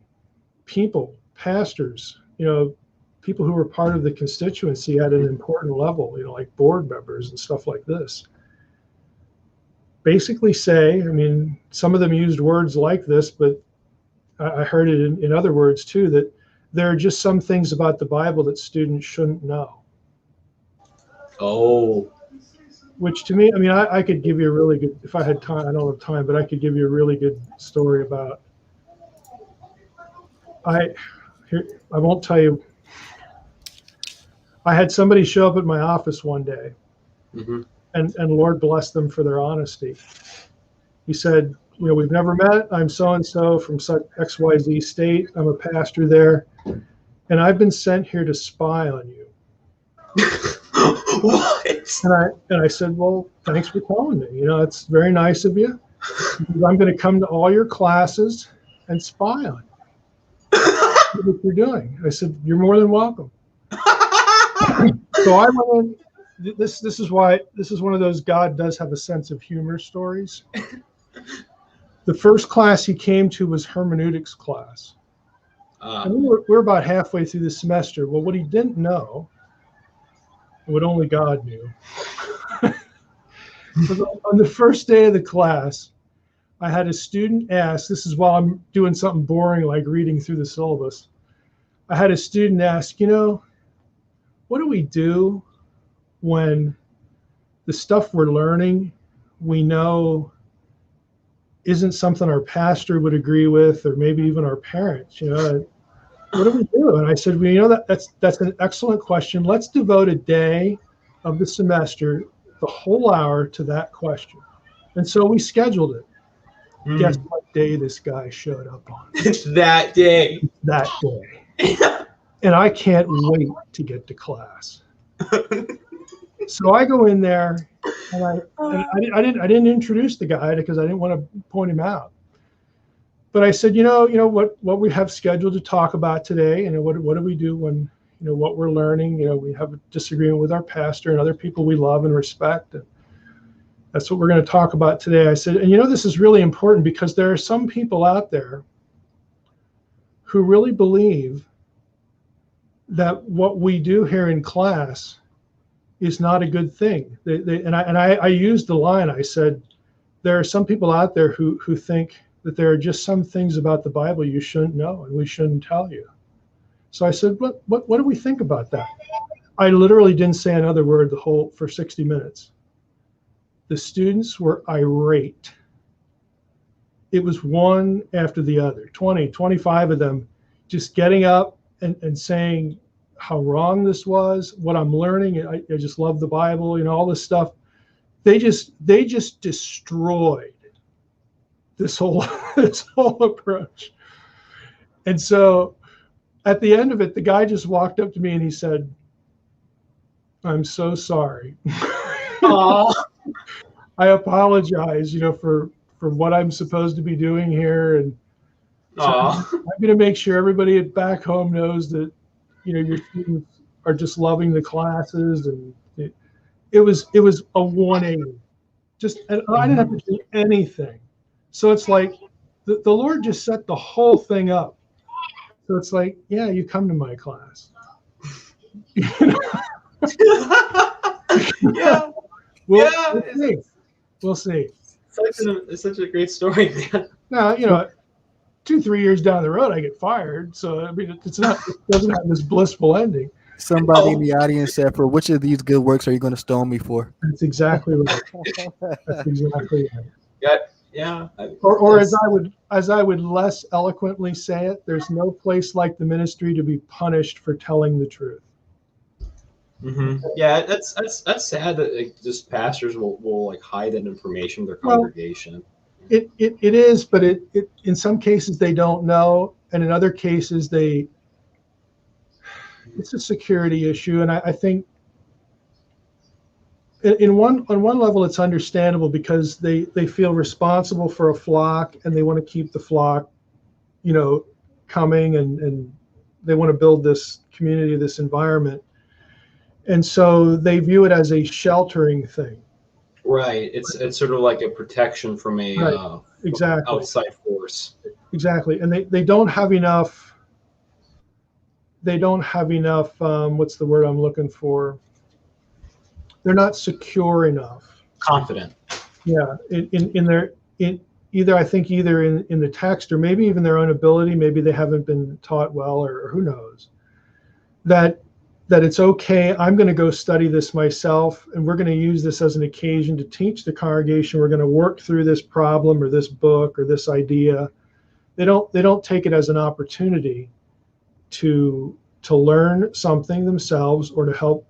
Speaker 2: people, pastors, people who were part of the constituency at an important level, like board members and stuff like this, basically say, some of them used words like this, but I heard it in other words too, that there are just some things about the Bible that students shouldn't know.
Speaker 7: Oh.
Speaker 2: Which to me, I could give you a really good, if I had time, I don't have time, but I could give you a really good story about, I won't tell you. I had somebody show up at my office one day, and Lord bless them for their honesty. He said, we've never met. I'm so-and-so from XYZ state. I'm a pastor there, and I've been sent here to spy on you.
Speaker 7: What?
Speaker 2: And I said, well, thanks for telling me. It's very nice of you. I'm going to come to all your classes and spy on you. What you're doing. I said, you're more than welcome. So I went in. This is one of those God does have a sense of humor stories. The first class he came to was hermeneutics class. And we're about halfway through the semester. Well, what he didn't know, what only God knew, was on the first day of the class, I had a student ask, this is while I'm doing something boring like reading through the syllabus. I had a student ask, what do we do when the stuff we're learning, we know isn't something our pastor would agree with, or maybe even our parents, what do we do? And I said, well, that's an excellent question. Let's devote a day of the semester, the whole hour, to that question. And so we scheduled it. Guess what day this guy showed up on?
Speaker 7: It's that day.
Speaker 2: That day. And I can't wait to get to class. So I go in there, and I didn't introduce the guy because I didn't want to point him out. But I said, what we have scheduled to talk about today, what do we do when, what we're learning, we have a disagreement with our pastor and other people we love and respect. And that's what we're going to talk about today. I said, and this is really important because there are some people out there who really believe that what we do here in class is not a good thing. I used the line, I said, there are some people out there who think that there are just some things about the Bible you shouldn't know and we shouldn't tell you. So I said, what do we think about that? I literally didn't say another word for 60 minutes. The students were irate. It was one after the other, 20, 25 of them just getting up and saying how wrong this was, what I'm learning. I just love the Bible, all this stuff. They just destroyed this whole approach. And so at the end of it, the guy just walked up to me and he said, I'm so sorry. I apologize, for what I'm supposed to be doing here. And so I'm going to make sure everybody back home knows that, your students are just loving the classes. And it was a 180. Just, and I didn't have to do anything. So it's like the Lord just set the whole thing up. So it's like, yeah, you come to my class.
Speaker 7: Yeah.
Speaker 2: We'll see. We'll see.
Speaker 7: It's such a great story, man.
Speaker 2: Now, 2-3 years down the road, I get fired. So I mean, it doesn't have this blissful ending.
Speaker 3: Somebody in the audience said, "For which of these good works are you going to stone me for?"
Speaker 2: That's exactly right. That's exactly right.
Speaker 7: Yeah.
Speaker 2: Or as I would less eloquently say it, there's no place like the ministry to be punished for telling the truth.
Speaker 7: Mm-hmm. Yeah, that's sad that like, just pastors will like hide that information from their congregation.
Speaker 2: It is, but it in some cases they don't know, and in other cases it's a security issue, and I think on one level it's understandable because they feel responsible for a flock and they want to keep the flock, coming, and they want to build this community, this environment, and so they view it as a sheltering thing.
Speaker 7: Right. It's sort of like a protection from a
Speaker 2: exactly
Speaker 7: outside force.
Speaker 2: Exactly, and they don't have enough. They don't have enough. What's the word I'm looking for? They're not secure enough.
Speaker 7: Confident.
Speaker 2: Yeah, either in the text or maybe even their own ability. Maybe they haven't been taught well, or who knows. That it's okay. I'm going to go study this myself, and we're going to use this as an occasion to teach the congregation. We're going to work through this problem or this book or this idea. They don't take it as an opportunity to learn something themselves or to help,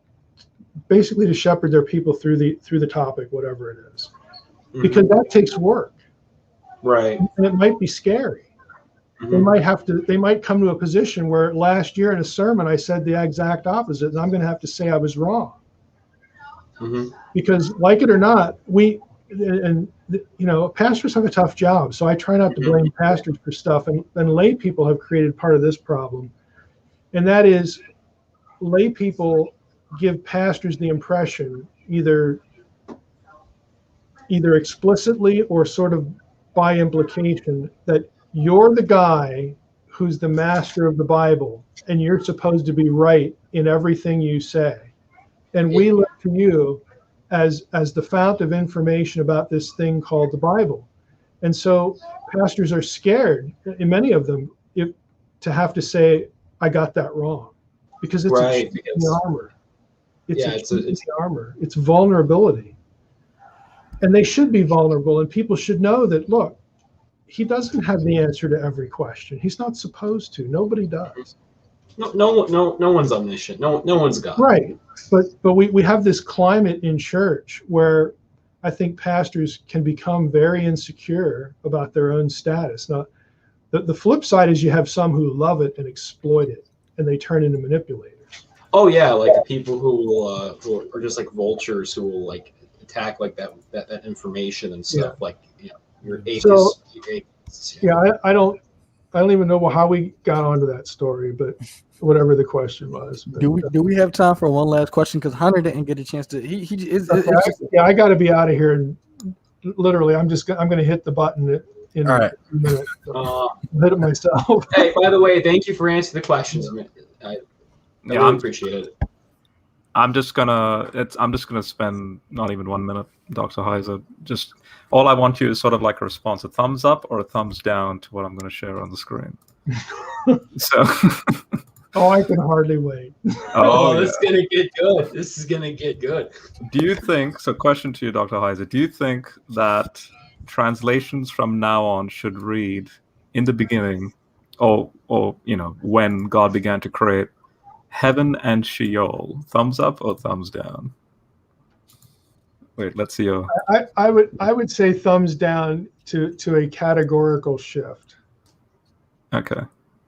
Speaker 2: basically to shepherd their people through the topic, whatever it is, because that takes work,
Speaker 7: right?
Speaker 2: And it might be scary. They might come to a position where last year in a sermon I said the exact opposite, and I'm going to have to say I was wrong, because like it or not, pastors have a tough job, so I try not to blame pastors for stuff, and lay people have created part of this problem. And that is, lay people give pastors the impression, either explicitly or sort of by implication, that you're the guy who's the master of the Bible, and you're supposed to be right in everything you say. And we look to you as the fount of information about this thing called the Bible. And so pastors are scared, in many of them, to have to say, I got that wrong, because it's a cheat in the armor. It's armor. It's vulnerability, and they should be vulnerable. And people should know that. Look, he doesn't have the answer to every question. He's not supposed to. Nobody does.
Speaker 7: No one's omniscient. No one's God.
Speaker 2: Right, but we have this climate in church where I think pastors can become very insecure about their own status. Now, the flip side is you have some who love it and exploit it, and they turn into manipulators.
Speaker 7: Oh yeah, like the people who are just like vultures who will like attack like that information and stuff. Yeah. Like you're atheists.
Speaker 2: I don't even know how we got onto that story, but whatever the question was. But,
Speaker 3: do we have time for one last question? Because Hunter didn't get a chance to.
Speaker 2: I got to be out of here. And literally, I'm going to hit the button. In
Speaker 3: all right.
Speaker 2: A minute, so hit it myself.
Speaker 7: Hey, by the way, thank you for answering the questions. I really appreciate it.
Speaker 1: I'm just gonna spend not even 1 minute, Dr. Heiser. Just all I want you is sort of like a response, a thumbs up or a thumbs down to what I'm going to share on the screen. So.
Speaker 2: Oh, I can hardly wait.
Speaker 7: This is gonna get good. This is gonna get good.
Speaker 1: Do you think? So, question to you, Dr. Heiser. Do you think that translations from now on should read in the beginning, or when God began to create heaven and Sheol? Thumbs up or thumbs down? Wait, let's see.
Speaker 2: I would say thumbs down to a categorical shift.
Speaker 1: Okay.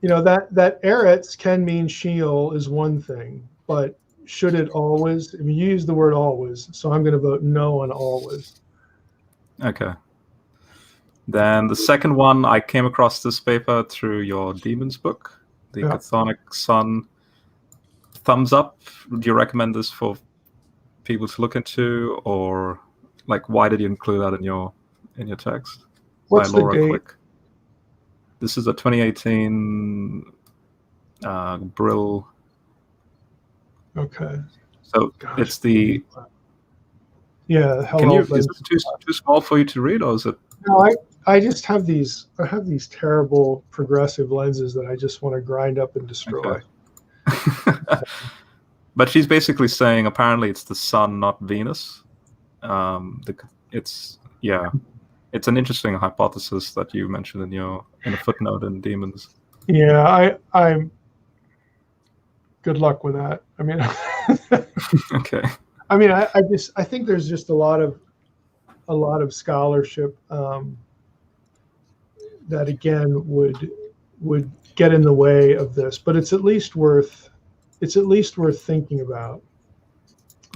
Speaker 2: That Eretz can mean Sheol is one thing, but should it always? I mean, you use the word always, so I'm going to vote no on always.
Speaker 1: Okay. Then the second one, I came across this paper through your Demons book, the Chthonic Sun. Thumbs up. Would you recommend this for people to look into, or like why did you include that in your text?
Speaker 2: What's
Speaker 1: By
Speaker 2: the
Speaker 1: Laura
Speaker 2: date?
Speaker 1: Quick. This is a 2018 Brill.
Speaker 2: Okay.
Speaker 1: So
Speaker 2: Gosh.
Speaker 1: it's the.
Speaker 2: Yeah.
Speaker 1: Can
Speaker 2: Hello.
Speaker 1: you? Is it too small for you to read, or is it?
Speaker 2: No, I just have these. I have these terrible progressive lenses that I just want to grind up and destroy.
Speaker 1: Okay. But she's basically saying apparently it's the sun, not Venus. It's an interesting hypothesis that you mentioned in a footnote in Demons.
Speaker 2: Yeah, I'm. Good luck with that. I mean,
Speaker 1: Okay.
Speaker 2: I mean, I think there's just a lot of scholarship that again would get in the way of this, but it's at least worth thinking about.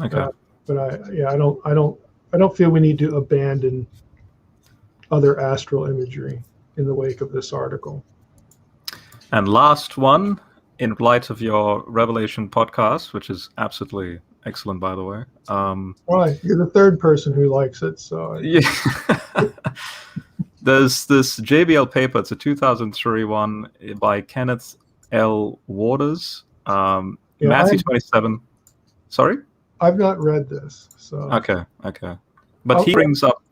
Speaker 1: Okay.
Speaker 2: But I don't feel we need to abandon other astral imagery in the wake of this article.
Speaker 1: And last one, in light of your Revelation podcast, which is absolutely excellent, by the way.
Speaker 2: Well, you're the third person who likes it, so.
Speaker 1: Yeah. There's this JBL paper. It's a 2003 one by Kenneth L. Waters. Matthew 27. Sorry?
Speaker 2: I've not read this, so.
Speaker 1: Okay. But he brings up.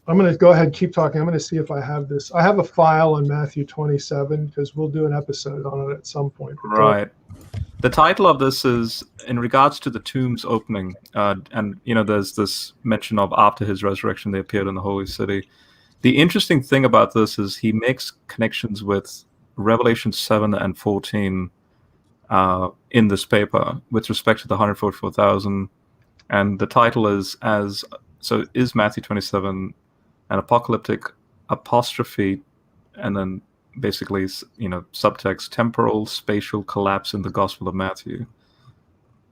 Speaker 2: I'm going to go ahead and keep talking. I'm going to see if I have this. I have a file on Matthew 27 because we'll do an episode on it at some point.
Speaker 1: Right. The title of this is in regards to the tombs opening. And, there's this mention of after his resurrection, they appeared in the holy city. The interesting thing about this is he makes connections with Revelation 7 and 14 in this paper with respect to the 144,000. And the title is is Matthew 27 an apocalyptic apostrophe, and then basically, subtext, temporal, spatial collapse in the Gospel of Matthew.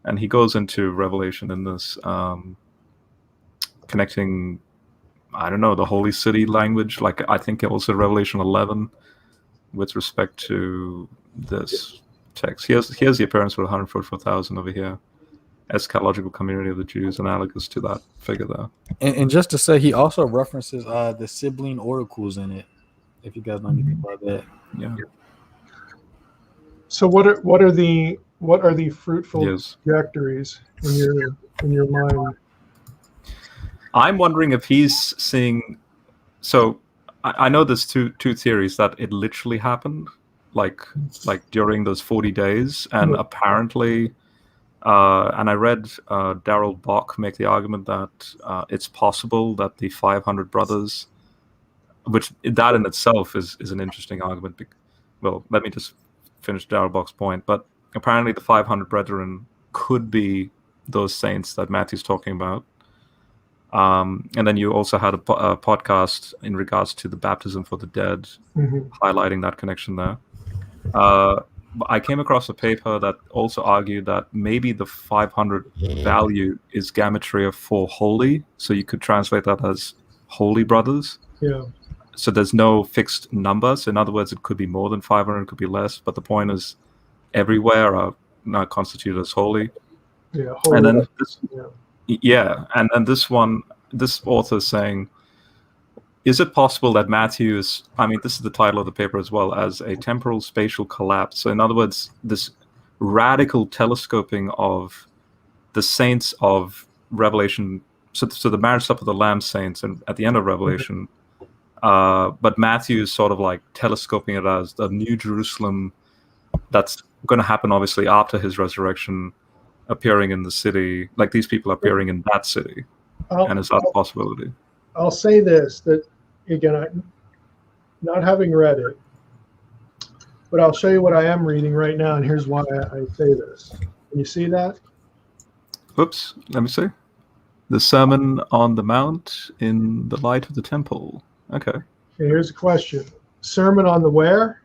Speaker 1: And he goes into Revelation in this, connecting, I don't know, the Holy City language, like I think also Revelation 11, with respect to this text. Here's the appearance of 144,000 over here. Eschatological community of the Jews, analogous to that figure there.
Speaker 3: And just to say, he also references the sibling oracles in it. If you guys know anything about that,
Speaker 1: Yeah.
Speaker 2: So what are the fruitful trajectories in your mind?
Speaker 1: I'm wondering if he's seeing. So I know there's two theories that it literally happened, like during those 40 days, and apparently. And I read Darrell Bock make the argument that it's possible that the 500 brothers, which that in itself is an interesting argument. Well, let me just finish Darrell Bock's point. But apparently the 500 brethren could be those saints that Matthew's talking about. And then you also had a podcast in regards to the baptism for the dead, highlighting that connection there. I came across a paper that also argued that maybe the 500 value is gematria for holy, so you could translate that as holy brothers.
Speaker 2: Yeah.
Speaker 1: So there's no fixed number. So in other words, it could be more than 500, it could be less. But the point is, everywhere are not constituted as holy.
Speaker 2: Yeah.
Speaker 1: Holy. And then this author is saying, is it possible that Matthew is, this is the title of the paper as well, as a temporal spatial collapse. So in other words, this radical telescoping of the saints of Revelation, so the marriage supper of the Lamb saints and at the end of Revelation, but Matthew is sort of like telescoping it as the New Jerusalem that's going to happen obviously after his resurrection, appearing in the city, like these people appearing in that city. And is that a possibility?
Speaker 2: I'll say this, that again, not having read it, but I'll show you what I am reading right now, and here's why I say this. Can you see that?
Speaker 1: Oops, let me see. The Sermon on the Mount in the light of the temple. Okay.
Speaker 2: Here's a question. Sermon on the where?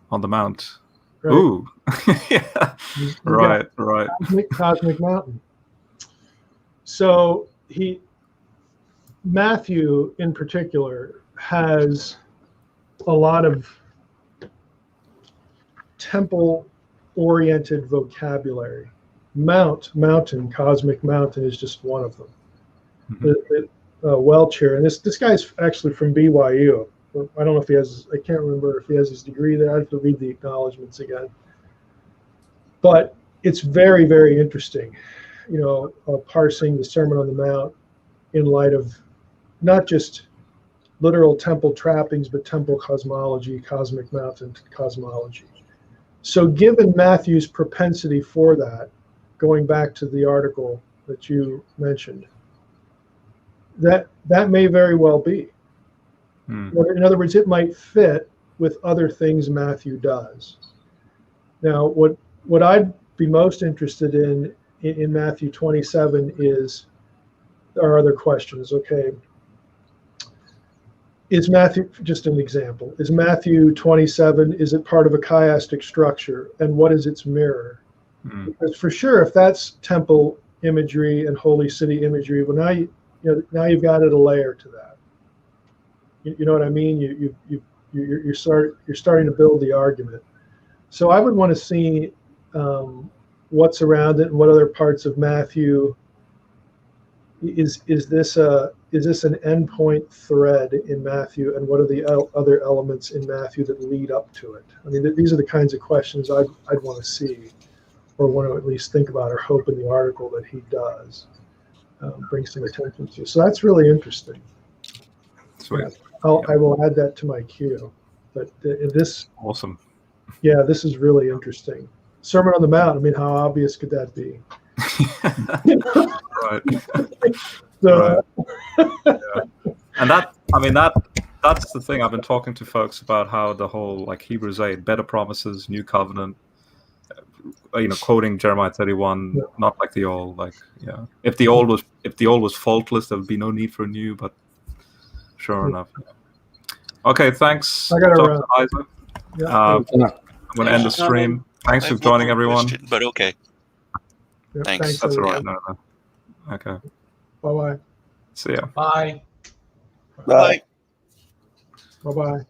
Speaker 1: On the Mount.
Speaker 2: Right.
Speaker 1: Ooh. Yeah. Right.
Speaker 2: Cosmic mountain. So Matthew in particular has a lot of temple-oriented vocabulary mountain, cosmic mountain is just one of them.
Speaker 1: Mhm.
Speaker 2: Welch here, and this guy's actually from BYU. I don't know if he has, I can't remember if he has his degree there. I have to read the acknowledgments again. But it's very, very interesting, parsing the Sermon on the Mount in light of not just literal temple trappings, but temple cosmology, cosmic mountain cosmology. So given Matthew's propensity for that, going back to the article that you mentioned, that may very well be. In other words, it might fit with other things Matthew does. Now, what I'd be most interested in Matthew 27 is, there are other questions. Okay, is Matthew, just an example, is Matthew 27, is it part of a chiastic structure, and what is its mirror? Because for sure, if that's temple imagery and holy city imagery, well, now you've added a layer to that. You know what I mean? You're starting to build the argument. So I would want to see what's around it and what other parts of Matthew is this an endpoint thread in Matthew, and what are the other elements in Matthew that lead up to it? I mean, these are the kinds of questions I'd want to see, or want to at least think about, or hope in the article that he does bring some attention to. So that's really interesting.
Speaker 1: Sweet.
Speaker 2: I will add that to my queue. But this,
Speaker 1: awesome.
Speaker 2: Yeah, this is really interesting. Sermon on the Mount. I mean, how obvious could that be?
Speaker 1: Right. So, right. Yeah. And that's the thing. I've been talking to folks about how the whole Hebrews 8, better promises, new covenant, quoting Jeremiah 31, not like the old. If the old was faultless, there would be no need for a new. But sure enough. Okay, thanks, Dr. Isaac. I'm going to end the stream. Thanks for joining, everyone.
Speaker 8: But okay.
Speaker 2: Yep,
Speaker 8: Thanks.
Speaker 1: That's all right. No. Okay.
Speaker 2: Bye-bye.
Speaker 1: See ya.
Speaker 9: Bye.
Speaker 8: Bye.
Speaker 2: Bye-bye.